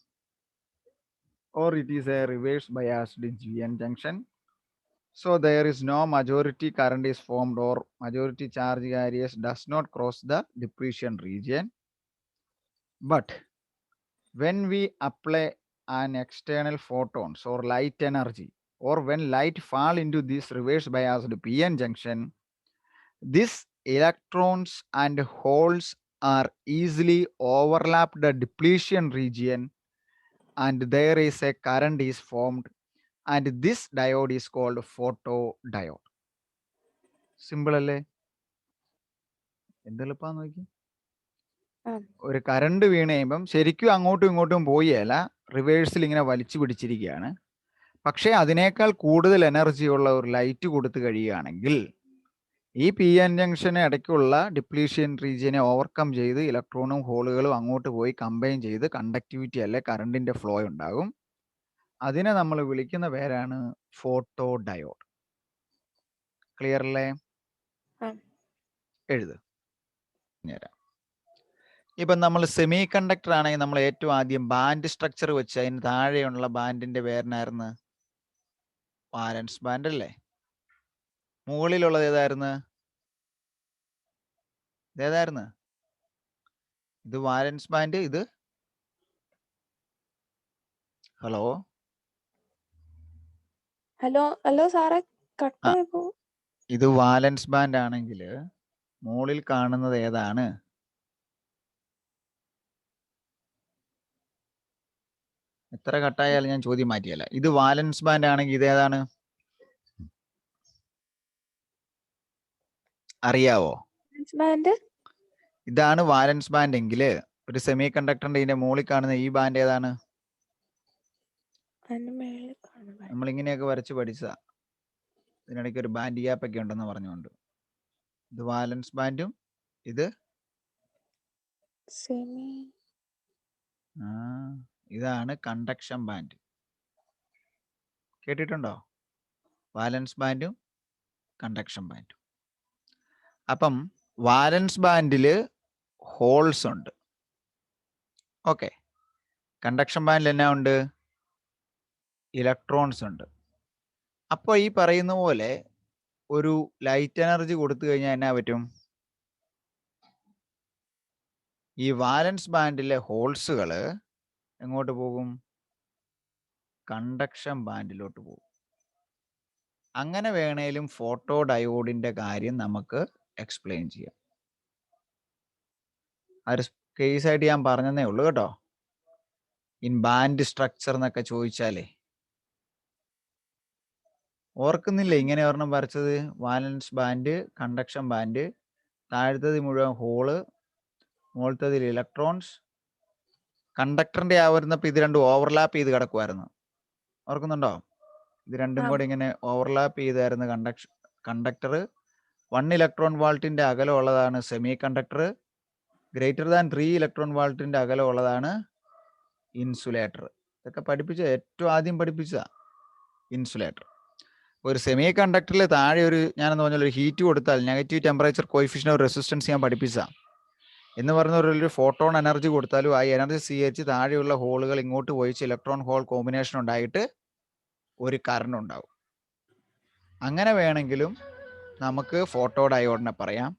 or it is a reverse biased GN junction. So there is no majority current is formed, or majority charge carriers does not cross the depletion region. But when we apply an external photons or light energy, or when light fall into this reverse biased PN junction, these electrons and holes are easily overlap the depletion region, and there is a current is formed, and this diode is called photodiode. Simple അല്ലേ? എന്തെളുപ്പാന്ന് നോക്കി. ഒരു current വീണ് കഴിയുമ്പം ശരിക്കും അങ്ങോട്ടും ഇങ്ങോട്ടും പോയല്ല, റിവേഴ്സിൽ ഇങ്ങനെ വലിച്ചു പിടിച്ചിരിക്കുകയാണ്. പക്ഷേ അതിനേക്കാൾ കൂടുതൽ എനർജി ഉള്ള ഒരു ലൈറ്റ് കൊടുത്തു കഴിയുകയാണെങ്കിൽ ഈ പി എൻ ജംഗ്ഷന് ഇടയ്ക്കുള്ള ഡിപ്ലീഷൻ റീജിയനെ ഓവർകം ചെയ്ത് ഇലക്ട്രോണും ഹോളുകളും അങ്ങോട്ട് പോയി കമ്പൈൻ ചെയ്ത് കണ്ടക്ടിവിറ്റി അല്ലെ കറണ്ടിന്റെ ഫ്ലോ ഉണ്ടാകും. അതിനെ നമ്മൾ വിളിക്കുന്ന പേരാണ് ഫോട്ടോ ഡയോഡ്. ക്ലിയർ അല്ലേ? എഴുത്. ഇപ്പം നമ്മൾ സെമി കണ്ടക്ടർ ആണെങ്കിൽ നമ്മൾ ഏറ്റവും ആദ്യം ബാൻഡ് സ്ട്രക്ചർ വെച്ച് അതിന് താഴെയുള്ള ബാൻഡിന്റെ പേരിനായിരുന്നു വാലൻസ് ബാൻഡ് അല്ലേ? മുകളിലുള്ളത് ഏതായിരുന്നു? ഇതേതായിരുന്നു? ഇത് വാലൻസ് ബാൻഡ്. ഇത് ഹലോ സാറേ, ഇത് വാലൻസ് ബാൻഡ് ആണെങ്കിൽ മുകളിൽ കാണുന്നത് ഏതാണ്? എത്ര കട്ടായാലും ഞാൻ ചോദ്യം മാറ്റിയല്ല. ഇത് വാലൻസ് ബാൻഡ് ആണെങ്കിൽ ഇത് ഏതാണ് അറിയാവോ? ഇതാണ് വാലൻസ് ബാൻഡ് എങ്കിൽ ഒരു സെമി കണ്ടക്ടറിന്റെ ഇതിന്റെ മുകളിൽ കാണുന്ന ഈ ബാൻഡ് ഏതാണ്? നമ്മൾ ഇങ്ങനെയൊക്കെ വരച്ച് പഠിച്ചതാ. ഇതിനിടയ്ക്ക് ഒരു ബാൻഡ് ഗ്യാപ്പ് ഒക്കെ ഉണ്ടെന്ന് പറഞ്ഞുകൊണ്ട്. ഇത് വാലൻസ് ബാൻഡും ഇത് ഇതാണ് കണ്ടക്ഷൻ ബാൻഡ്. കേട്ടിട്ടുണ്ടോ? വാലൻസ് ബാൻഡും കണ്ടക്ഷൻ ബാൻഡും. അപ്പം വാലൻസ് ബാൻഡിൽ ഹോൾസ് ഉണ്ട്. ഓക്കെ, കണ്ടക്ഷൻ ബാൻഡിൽ എന്നാ ഉണ്ട്? ഇലക്ട്രോൺസ് ഉണ്ട്. അപ്പോൾ ഈ പറയുന്ന പോലെ ഒരു ലൈറ്റ് എനർജി കൊടുത്തു കഴിഞ്ഞാൽ എന്നാ പറ്റും? ഈ വാലൻസ് ബാൻഡിലെ ഹോൾസുകൾ എങ്ങോട്ട് പോകും? കണ്ടക്ഷൻ ബാൻഡിലോട്ട് പോകും. അങ്ങനെ വേണേലും ഫോട്ടോ ഡയോഡിന്റെ കാര്യം നമുക്ക് എക്സ്പ്ലെയിൻ ചെയ്യാം. ആ ഒരു കേസായിട്ട് ഞാൻ പറഞ്ഞതേ ഉള്ളൂ കേട്ടോ. ഇൻ ബാൻഡ് സ്ട്രക്ചർ എന്നൊക്കെ ചോദിച്ചാലേ ഓർക്കുന്നില്ലേ ഇങ്ങനെ ഒരെണ്ണം വരച്ചത്? വാലൻസ് ബാൻഡ്, കണ്ടക്ഷൻ ബാൻഡ്, താഴത്തത് മുഴുവൻ ഹോള്, മുകളിലത്തതിൽ ഇലക്ട്രോൺസ്. കണ്ടക്ടറിന്റെ ആവുന്നപ്പോൾ ഇത് രണ്ടും ഓവർലാപ്പ് ചെയ്ത് കിടക്കുമായിരുന്നു. ഓർക്കുന്നുണ്ടോ? ഇത് രണ്ടും കൂടി ഇങ്ങനെ ഓവർലാപ്പ് ചെയ്തായിരുന്നു കണ്ടക്ടർ. 1 ഇലക്ട്രോൺ വോൾട്ടിന്റെ അകലമുള്ളതാണ് semiconductor. Greater than 3 electron വോൾട്ടിന്റെ അകലമുള്ളതാണ് ഇൻസുലേറ്റർ. ഇതൊക്കെ ഏറ്റവും ആദ്യം പഠിപ്പിച്ച ഇൻസുലേറ്റർ. ഒരു സെമി കണ്ടക്ടറിൽ താഴെ ഞാനെന്ന് പറഞ്ഞാൽ ഒരു ഹീറ്റ് കൊടുത്താൽ negative temperature coefficient of resistance ഞാൻ പഠിപ്പിച്ച എന്ന് പറഞ്ഞ ഒരു ഫോട്ടോൺ എനർജി കൊടുത്താലും ആ എനർജി സ്വീകരിച്ച് താഴെയുള്ള ഹോളുകൾ ഇങ്ങോട്ട് പോയിച്ച് ഇലക്ട്രോൺ ഹോൾ കോമ്പിനേഷൻ ഉണ്ടായിട്ട് ഒരു കറണ്ട് ഉണ്ടാവും. അങ്ങനെ വേണമെങ്കിലും നമുക്ക് ഫോട്ടോ ഡയോഡിനെ പറയാം.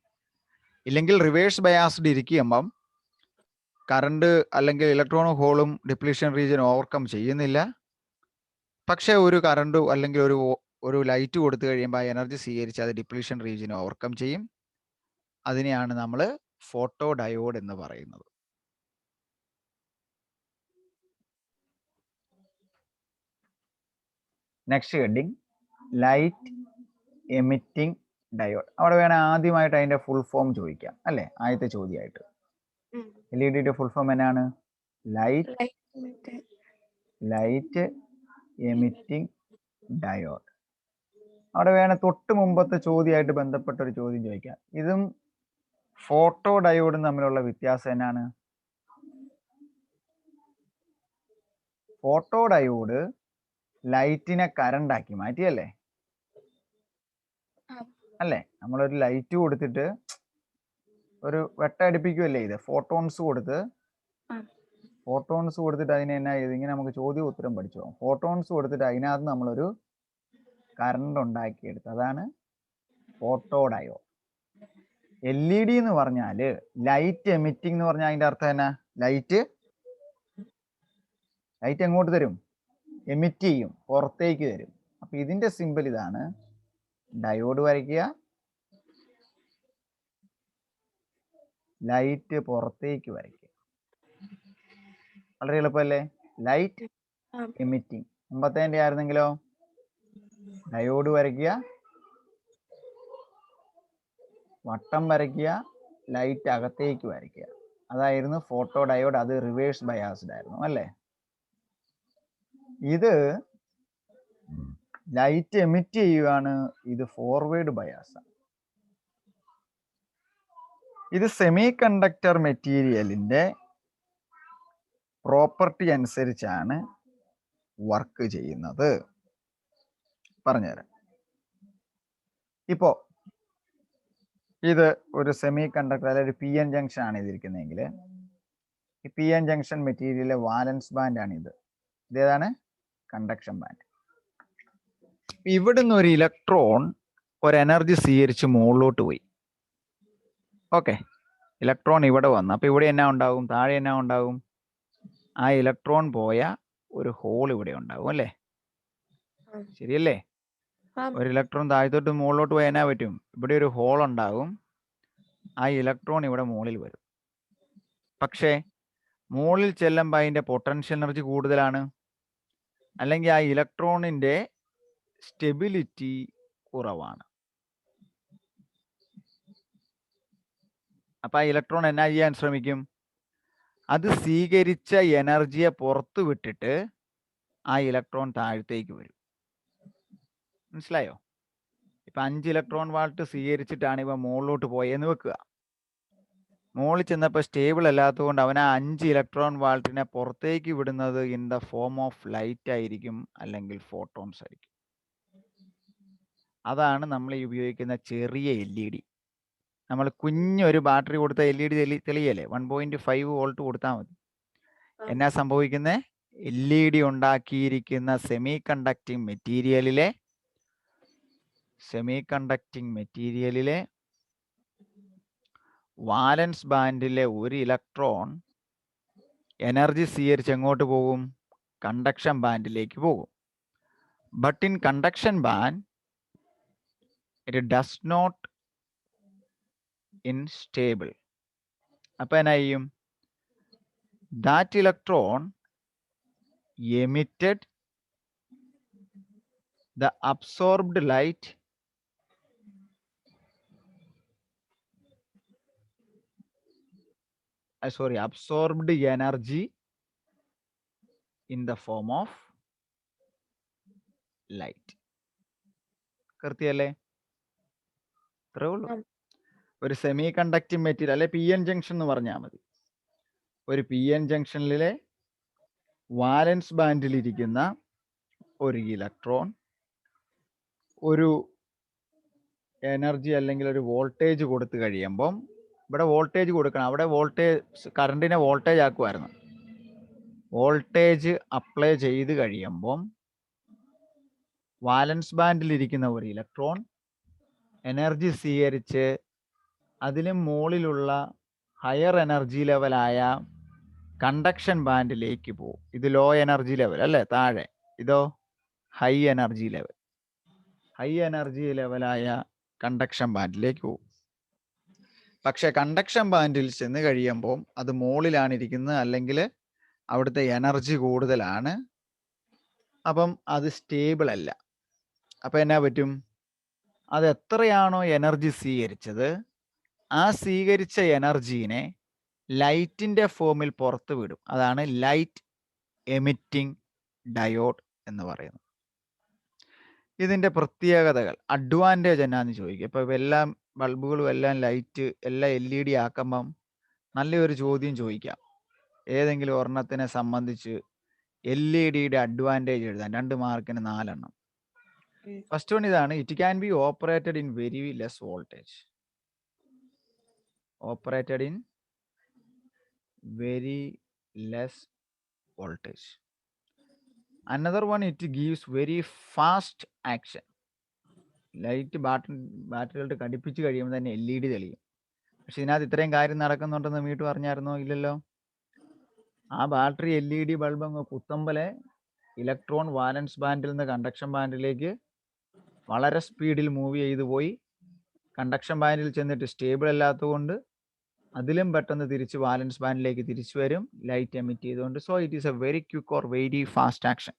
ഇല്ലെങ്കിൽ റിവേഴ്സ് ബയാസ്ഡ് ഇരിക്കുമ്പം കറണ്ട് അല്ലെങ്കിൽ ഇലക്ട്രോണും ഹോളും ഡിപ്ലീഷൻ റീജിയൻ ഓവർകം ചെയ്യുന്നില്ല. പക്ഷെ ഒരു കറണ്ട് അല്ലെങ്കിൽ ഒരു ലൈറ്റ് കൊടുത്തു കഴിയുമ്പോൾ ആ എനർജി സ്വീകരിച്ച് അത് ഡിപ്ലീഷൻ റീജിയൻ ഓവർകം ചെയ്യും. അതിനെയാണ് നമ്മൾ ഫോട്ടോ ഡയോഡ് എന്ന് പറയുന്നത്. Next heading light emitting diode. അവിടെ വേണേൽ ആദ്യമായിട്ട് അതിന്റെ ഫുൾ ഫോം ചോദിക്കാം അല്ലേ? ആദ്യത്തെ ചോദ്യമായിട്ട് LED ഫുൾ ഫോം എന്നാണ്? Light emitting diode. അവിടെ വേണേൽ തൊട്ട് മുമ്പത്തെ ചോദ്യമായിട്ട് ബന്ധപ്പെട്ട ഒരു ചോദ്യം ചോദിക്കാം. ഇതും ഫോട്ടോ ഡയോഡും തമ്മിലുള്ള വ്യത്യാസം എന്നാണ്? ഫോട്ടോ ഡയോഡ് ലൈറ്റിനെ കറണ്ടാക്കി മാറ്റിയല്ലേ? അല്ലേ? നമ്മളൊരു ലൈറ്റ് കൊടുത്തിട്ട് ഒരു വെട്ടടിപ്പിക്കുമല്ലേ ഇത്? ഫോട്ടോൺസ് കൊടുത്തിട്ട് അതിനെ എന്നാ ചെയ്ത് ഇങ്ങനെ നമുക്ക് ചോദ്യം ഉത്തരം പഠിച്ചു. ഫോട്ടോൺസ് കൊടുത്തിട്ട് അതിനകത്ത് നമ്മളൊരു കറണ്ട് ഉണ്ടാക്കിയെടുത്ത്. അതാണ് ഫോട്ടോ ഡയോഡ്. LED എന്ന് പറഞ്ഞാല് ലൈറ്റ് എമിറ്റിംഗ് എന്ന് പറഞ്ഞാൽ അതിന്റെ അർത്ഥം എന്നാ? ലൈറ്റ് എങ്ങോട്ട് തരും? എമിറ്റ് ചെയ്യും, പുറത്തേക്ക് തരും. അപ്പൊ ഇതിന്റെ സിമ്പിൾ ഇതാണ്. ഡയോഡ് വരയ്ക്കുക, ലൈറ്റ് പുറത്തേക്ക് വരയ്ക്കുക. വളരെ എളുപ്പമല്ലേ? Light emitting. മുമ്പത്തെ ആയിരുന്നെങ്കിലോ ഡയോഡ് വരയ്ക്കുക, വട്ടം വരയ്ക്കുക, ലൈറ്റ് അകത്തേക്ക് വരയ്ക്കുക. അതായിരുന്നു ഫോട്ടോ ഡയോഡ്. അത് റിവേഴ്സ് ബയാസ്ഡ് ആയിരുന്നു അല്ലേ? ഇത് ലൈറ്റ് എമിറ്റ് ചെയ്യുകയാണ്. ഇത് ഫോർവേഡ് ബയാസ്. ഇത് സെമി കണ്ടക്ടർ മെറ്റീരിയലിന്റെ പ്രോപ്പർട്ടി അനുസരിച്ചാണ് വർക്ക് ചെയ്യുന്നത്. പറഞ്ഞുതരാം. ഇപ്പോ ഇത് ഒരു സെമി കണ്ടക്ടർ അല്ലെങ്കിൽ ഒരു PN ജംഗ്ഷൻ ആണ് ഇതിരിക്കുന്നതെങ്കിൽ ഈ PN ജംഗ്ഷൻ മെറ്റീരിയലിലെ വാലൻസ് ബാൻഡ് ആണ് ഇത്. ഇതേതാണ്? Conduction band. ഇവിടുന്ന് ഒരു ഇലക്ട്രോൺ ഒരു എനർജി സ്വീകരിച്ച് മുകളിലോട്ട് പോയി. ഓക്കെ, ഇലക്ട്രോൺ ഇവിടെ വന്നു. അപ്പൊ ഇവിടെ എന്നാ ഉണ്ടാവും? താഴെ എന്നാ ഉണ്ടാവും? ആ ഇലക്ട്രോൺ പോയ ഒരു ഹോൾ ഇവിടെ ഉണ്ടാവും അല്ലേ? ശരിയല്ലേ? ഒരു ഇലക്ട്രോൺ താഴത്തോട്ട് മുകളിലോട്ട് പോയാൽ എന്നാ പറ്റും? ഇവിടെ ഒരു ഹോൾ ഉണ്ടാകും. ആ ഇലക്ട്രോൺ ഇവിടെ മുകളിൽ വരും. പക്ഷേ മുകളിൽ ചെല്ലുമ്പോൾ അതിന്റെ പൊട്ടൻഷ്യൽ എനർജി കൂടുതലാണ്, അല്ലെങ്കിൽ ആ ഇലക്ട്രോണിന്റെ സ്റ്റെബിലിറ്റി കുറവാണ്. അപ്പൊ ആ ഇലക്ട്രോൺ എന്നാ ചെയ്യാൻ ശ്രമിക്കും? അത് സ്വീകരിച്ച എനർജിയെ പുറത്തു വിട്ടിട്ട് ആ ഇലക്ട്രോൺ താഴത്തേക്ക് വരും. മനസ്സിലായോ? ഇപ്പൊ 5 ഇലക്ട്രോൺ വാൾട്ട് സ്വീകരിച്ചിട്ടാണ് ഇവ മുകളിലോട്ട് പോയെന്ന് വെക്കുക. മുകളിൽ ചെന്നപ്പോൾ സ്റ്റേബിൾ അല്ലാത്തതുകൊണ്ട് അവൻ ആ 5 ഇലക്ട്രോൺ വാൾട്ടിനെ പുറത്തേക്ക് വിടുന്നത് in the form of light ആയിരിക്കും, അല്ലെങ്കിൽ ഫോട്ടോൺസ് ആയിരിക്കും. അതാണ് നമ്മൾ ഈ ഉപയോഗിക്കുന്ന ചെറിയ LED. നമ്മൾ കുഞ്ഞൊരു ബാറ്ററി കൊടുത്ത LED തെളിയല്ലേ? 1.5 വോൾട്ട് കൊടുത്താൽ മതി. എന്നാ സംഭവിക്കുന്നത്? LED ഉണ്ടാക്കിയിരിക്കുന്ന സെമി കണ്ടക്ടിങ് മെറ്റീരിയലിലെ വാലൻസ് ബാൻഡിലെ ഒരു ഇലക്ട്രോൺ എനർജി സ്വീകരിച്ച് എങ്ങോട്ട് പോകും? കണ്ടക്ഷൻ ബാൻഡിലേക്ക് പോകും. But in conduction band it does not in stable. അപ്പൊ എന്നാ ചെയ്യും? That electron emitted the absorbed light absorbed energy in the form of light. കൃത്യല്ലേ? ഇത്രേ ഉള്ളൂ. ഉം. ഒരു സെമി കണ്ടക്റ്റിംഗ് മെറ്റീരിയൽ അല്ലെ പി എൻ ജംഗ്ഷൻ എന്ന് പറഞ്ഞാൽ മതി. ഒരു പി എൻ ജംഗ്ഷനിലെ വാലൻസ് ബാൻഡിലിരിക്കുന്ന ഒരു ഇലക്ട്രോൺ ഒരു എനർജി അല്ലെങ്കിൽ ഒരു വോൾട്ടേജ് കൊടുത്തു കഴിയുമ്പം, ഇവിടെ വോൾട്ടേജ് കൊടുക്കണം, അവിടെ വോൾട്ടേജ് കറണ്ടിനെ വോൾട്ടേജ് ആക്കുമായിരുന്നു. വോൾട്ടേജ് അപ്ലൈ ചെയ്ത് കഴിയുമ്പം വാലൻസ് ബാൻഡിലിരിക്കുന്ന ഒരു ഇലക്ട്രോൺ എനർജി സ്വീകരിച്ച് അതിലും മുകളിലുള്ള ഹയർ എനർജി ലെവലായ കണ്ടക്ഷൻ ബാൻഡിലേക്ക് പോകും. ഇത് ലോ എനർജി ലെവൽ അല്ലേ, താഴെ. ഇതോ high energy level. High energy ലെവലായ കണ്ടക്ഷൻ ബാൻഡിലേക്ക് പോകും. പക്ഷെ കണ്ടക്ഷൻ ബാൻഡിൽ ചെന്ന് കഴിയുമ്പോൾ അത് മുകളിലാണ് ഇരിക്കുന്നത്, അല്ലെങ്കിൽ അവിടുത്തെ എനർജി കൂടുതലാണ്. അപ്പം അത് സ്റ്റേബിൾ അല്ല. അപ്പം എന്നാ പറ്റും? അത് എത്രയാണോ എനർജി സ്വീകരിച്ചത്, ആ സ്വീകരിച്ച എനർജീനെ ലൈറ്റിന്റെ ഫോമിൽ പുറത്തു വിടും. അതാണ് ലൈറ്റ് എമിറ്റിംഗ് ഡയോഡ് എന്ന് പറയുന്നത്. ഇതിന്റെ പ്രത്യേകതകൾ, അഡ്വാൻറ്റേജ് എന്നാന്ന് ചോദിക്കും. ഇപ്പൊ എല്ലാം ബൾബുകളും എല്ലാം ലൈറ്റ് എല്ലാം LED ആക്കുമ്പം നല്ലൊരു ചോദ്യം ചോദിക്കാം. ഏതെങ്കിലും ഒരെണ്ണത്തിനെ സംബന്ധിച്ച് LED അഡ്വാൻറ്റേജ് എഴുതാൻ 2 മാർക്കിന് 4 എണ്ണം. ഫസ്റ്റ് വൺ ഇതാണ്, it can B operated in very less voltage. Operated in very less voltage. Another one, it gives very fast action. Light ബാറ്ററികളുടെ ഘടിപ്പിച്ച് കഴിയുമ്പോൾ തന്നെ LED തെളിയും. പക്ഷെ ഇതിനകത്ത് ഇത്രയും കാര്യം നടക്കുന്നുണ്ടെന്ന് വീട്ടു പറഞ്ഞായിരുന്നോ? ഇല്ലല്ലോ. ആ ബാറ്ററി LED ബൾബ് അങ്ങ് കുത്തമ്പലെ ഇലക്ട്രോൺ വാലൻസ് ബാൻഡിൽ നിന്ന് കണ്ടക്ഷൻ ബാൻഡിലേക്ക് വളരെ സ്പീഡിൽ മൂവ് ചെയ്തു പോയി. കണ്ടക്ഷൻ ബാൻഡിൽ ചെന്നിട്ട് സ്റ്റേബിൾ അല്ലാത്തതുകൊണ്ട് അതിലും പെട്ടെന്ന് തിരിച്ച് വാലൻസ് ബാൻഡിലേക്ക് തിരിച്ചു വരും, ലൈറ്റ് എമിറ്റ് ചെയ്തുകൊണ്ട്. So it is a very quick or very fast action.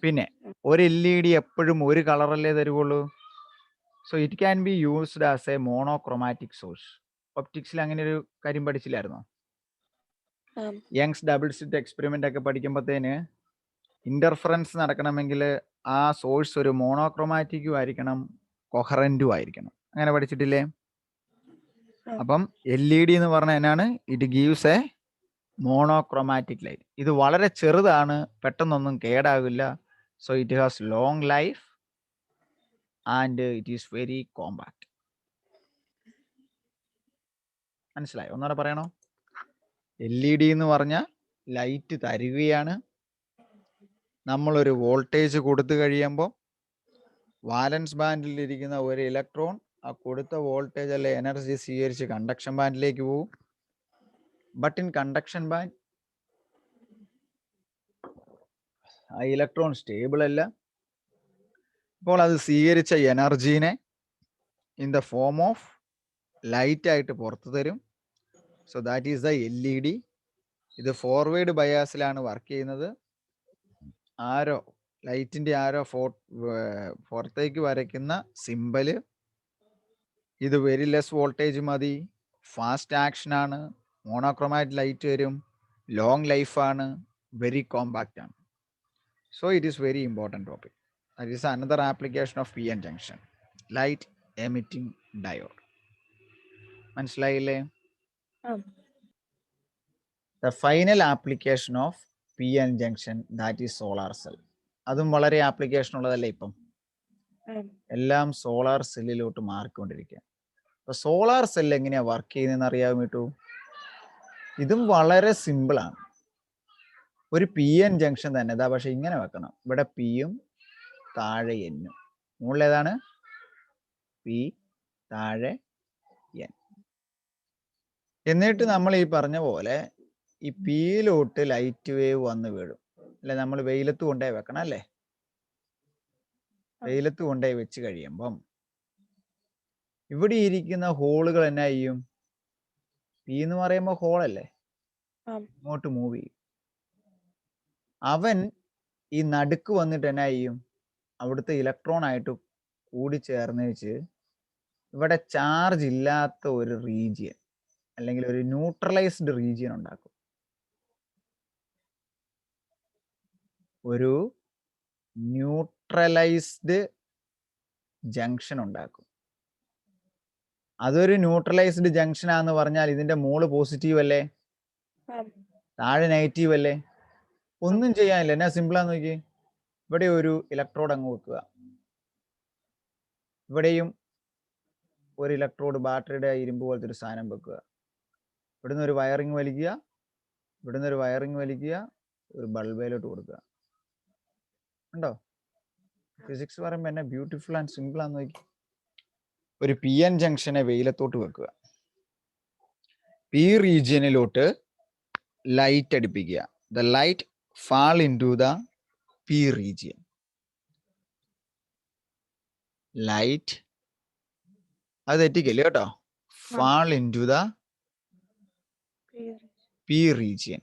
പിന്നെ ഒരു LED എപ്പോഴും ഒരു കളറല്ലേ തരുവുള്ളൂ. So it can be used as a monochromatic source. ഒപ്റ്റിക്സിൽ അങ്ങനെ ഒരു കാര്യം പഠിച്ചില്ലായിരുന്നോ? യങ്സ് ഡബിൾ സ്ലിറ്റ് എക്സ്പെരിമെന്റ് ഒക്കെ പഠിക്കുമ്പോഴത്തേന് ഇന്റർഫറൻസ് നടക്കണമെങ്കിൽ ആ സോഴ്സ് ഒരു മോണോക്രോമാറ്റിക്കും ആയിരിക്കണം, കൊഹറന്റും ആയിരിക്കണം. അങ്ങനെ പഠിച്ചിട്ടില്ലേ? അപ്പം LED എന്ന് പറഞ്ഞാൽ എന്നാണ്? It gives a monochromatic light. ഇത് വളരെ ചെറുതാണ്, പെട്ടെന്നൊന്നും കേടാകില്ല. So it has long life and it is very compact. മനസ്സിലായോ? ഒന്നുകൂടെ പറയണോ? LED എന്ന് പറഞ്ഞാൽ ലൈറ്റ് തരികയാണ്. നമ്മളൊരു വോൾട്ടേജ് കൊടുത്തു കഴിയുമ്പോൾ വാലൻസ് ബാൻഡിൽ ഇരിക്കുന്ന ഒരു ഇലക്ട്രോൺ ആ കൊടുത്ത വോൾട്ടേജ് അല്ലെ എനർജി സ്വീകരിച്ച് കണ്ടക്ഷൻ ബാൻഡിലേക്ക് പോകും. ബട്ട് ഇൻ കണ്ടക്ഷൻ ബാൻഡ് ആ ഇലക്ട്രോൺ സ്റ്റേബിൾ അല്ല. അപ്പോൾ അത് സ്വീകരിച്ച എനർജീനെ in the form of light ആയിട്ട് പുറത്തു തരും. So that is the LED. ഇത് ഫോർവേഡ് ബയാസിലാണ് വർക്ക് ചെയ്യുന്നത്. ആരോ ലൈറ്റിന്റെ ആരോ പുറത്തേക്ക് വരയ്ക്കുന്ന സിമ്പല്, ഇത് വെരി ലെസ് വോൾട്ടേജ് മതി, ഫാസ്റ്റ് ആക്ഷൻ ആണ്, മോണോക്രോമാറ്റിക് ലൈറ്റ് വരും, ലോങ് ലൈഫാണ്, വെരി കോമ്പാക്റ്റ് ആണ്. So it is very important topic. That is another application of PN junction, light emitting diode. മനസ്സിലായില്ലേ? The final application of PN junction that is solar cell. അതും വളരെ application ഉള്ളതല്ലേ. ഇപ്പം എല്ലാം solar സെല്ലിലോട്ട് മാറിക്കൊണ്ടിരിക്കുക. അപ്പൊ solar cell എങ്ങനെയാ work ചെയ്യുന്നതെന്ന് അറിയാൻ പറ്റൂ? ഇതും വളരെ സിമ്പിളാണ്. ഒരു PN ജംഗ്ഷൻ തന്നെ ഇതാ, പക്ഷെ ഇങ്ങനെ വെക്കണം. ഇവിടെ പിയും താഴെ എന്നും, മുകളിൽ ഏതാണ്? പി, താഴെ എൻ. എന്നിട്ട് നമ്മൾ ഈ പറഞ്ഞ പോലെ ഈ പിയിലോട്ട് ലൈറ്റ് വേവ് വന്ന് വീഴും. അല്ലെ, നമ്മൾ വെയിലത്ത് കൊണ്ടുപോയി വെക്കണം അല്ലേ. വെയിലത്ത് കൊണ്ടുപോയി വെച്ച് കഴിയുമ്പം ഇവിടെ ഇരിക്കുന്ന ഹോളുകൾ എന്നാ ചെയ്യും? പി എന്ന് പറയുമ്പോൾ ഹോൾ അല്ലേ, ആം. ഇങ്ങോട്ട് മൂവ് ചെയ്യും. അവൻ ഈ നടുക്ക് വന്നിട്ട് എന്നാ ചെയ്യും, അവിടുത്തെ ഇലക്ട്രോൺ ആയിട്ട് കൂടിച്ചേർന്ന് വെച്ച് ഇവിടെ ചാർജ് ഇല്ലാത്ത ഒരു റീജിയൻ അല്ലെങ്കിൽ ഒരു ന്യൂട്രലൈസ്ഡ് റീജിയൻ ഉണ്ടാക്കും. ഒരു ന്യൂട്രലൈസ്ഡ് ജംഗ്ഷൻ ഉണ്ടാക്കും. അതൊരു ന്യൂട്രലൈസ്ഡ് ജംഗ്ഷൻ ആന്ന് പറഞ്ഞാൽ ഇതിന്റെ മോള് പോസിറ്റീവ് അല്ലേ, ആം. താഴെ നെഗറ്റീവ് അല്ലേ, ഒന്നും ചെയ്യാനില്ല. എന്നാ സിമ്പിളാന്ന് നോക്കി. ഇവിടെ ഒരു ഇലക്ട്രോഡ് അങ്ങ് വെക്കുക, ഇവിടെയും ഒരു ഇലക്ട്രോഡ് ബാറ്ററിയുടെ ഇരുമ്പ് പോലത്തെ ഒരു സാധനം വെക്കുക, ഇവിടുന്ന് ഒരു വയറിങ് വലിക്കുക, ഇവിടുന്ന് ഒരു വയറിങ് വലിക്കുക, ഒരു ബൾബയിലോട്ട് കൊടുക്കുക. ഉണ്ടോ? ഫിസിക്സ് പറയുമ്പോൾ എന്നെ ബ്യൂട്ടിഫുൾ ആൻഡ് സിമ്പിൾ ആന്ന് നോക്കി. ഒരു പി എൻ ജംഗ്ഷനെ വെയിലത്തോട്ട് വെക്കുക, പി റീജിയനിലോട്ട് ലൈറ്റ് അടിപ്പിക്കുക. The light fall into the P region. Light അത് തെറ്റിക്കല്ലേ കേട്ടോ. Fall into the P region.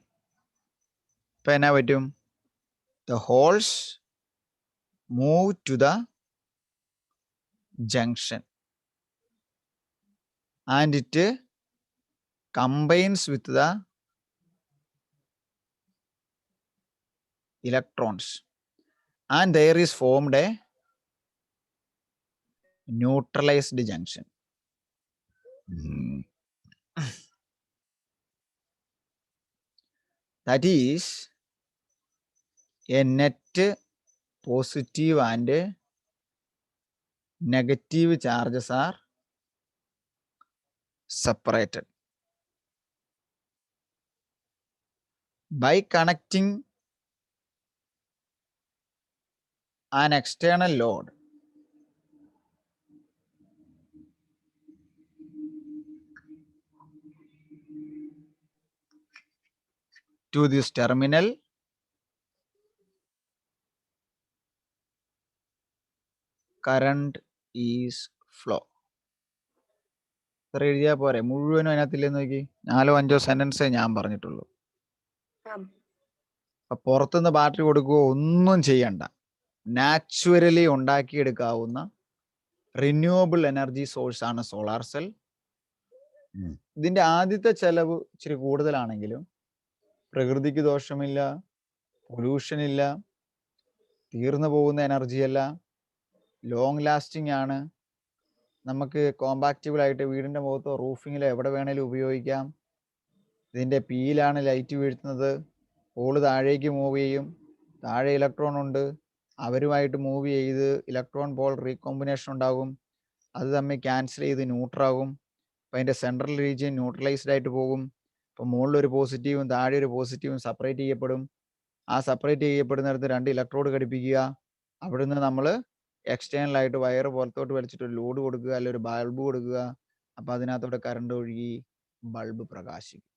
ഇപ്പൊ എന്നാ പറ്റും, the holes move to the junction and it combines with the electrons and there is formed a neutralized junction. That is a net positive and negative charges are separated. By connecting an external load to this terminal, current is flow. ഇത്ര എഴുതിയാൽ പോരെ, മുഴുവനും അതിനകത്തില്ലെന്ന് നോക്കി. 4-5 സെന്റൻസേ ഞാൻ പറഞ്ഞിട്ടുള്ളൂ. അപ്പൊ പുറത്തുനിന്ന് battery കൊടുക്കുകയോ ഒന്നും ചെയ്യണ്ട. നാച്ചുറലി ഉണ്ടാക്കിയെടുക്കാവുന്ന റിന്യൂവബിൾ എനർജി സോഴ്സ് ആണ് സോളാർ സെൽ. ഇതിന്റെ ആദ്യത്തെ ചെലവ് ഇച്ചിരി കൂടുതലാണെങ്കിലും പ്രകൃതിക്ക് ദോഷമില്ല, പൊല്യൂഷൻ ഇല്ല, തീർന്നു പോകുന്ന എനർജിയല്ല, ലോങ് ലാസ്റ്റിംഗ് ആണ്. നമുക്ക് കോമ്പാക്റ്റബിൾ ആയിട്ട് വീടിന്റെ മുഖത്തോ റൂഫിങ്ങിലോ എവിടെ വേണേലും ഉപയോഗിക്കാം. ഇതിന്റെ പിയിലാണ് ലൈറ്റ് വീഴ്ത്തുന്നത്, ഹോള് താഴേക്ക് മൂവ് ചെയ്യും, താഴെ ഇലക്ട്രോൺ ഉണ്ട്, അവരുമായിട്ട് മൂവ് ചെയ്ത് ഇലക്ട്രോൺ പോൾ റീകോമ്പിനേഷൻ ഉണ്ടാകും, അത് തമ്മിൽ ക്യാൻസൽ ചെയ്ത് ന്യൂട്രാകും. അപ്പം അതിൻ്റെ സെൻട്രൽ റീജിയൻ ന്യൂട്രലൈസ്ഡ് ആയിട്ട് പോകും. അപ്പം മുകളിലൊരു പോസിറ്റീവും താഴെ ഒരു പോസിറ്റീവും സെപ്പറേറ്റ് ചെയ്യപ്പെടും. ആ സെപ്പറേറ്റ് ചെയ്യപ്പെടുന്നിടത്ത് 2 ഇലക്ട്രോഡ് ഘടിപ്പിക്കുക. അവിടുന്ന് നമ്മൾ എക്സ്റ്റേണൽ ആയിട്ട് വയർ പുറത്തോട്ട് വലിച്ചിട്ട് ഒരു ലോഡ് കൊടുക്കുക, അല്ലെങ്കിൽ ഒരു ബൾബ് കൊടുക്കുക. അപ്പം അതിനകത്തോടെ കറണ്ട് ഒഴുകി ബൾബ് പ്രകാശിക്കും.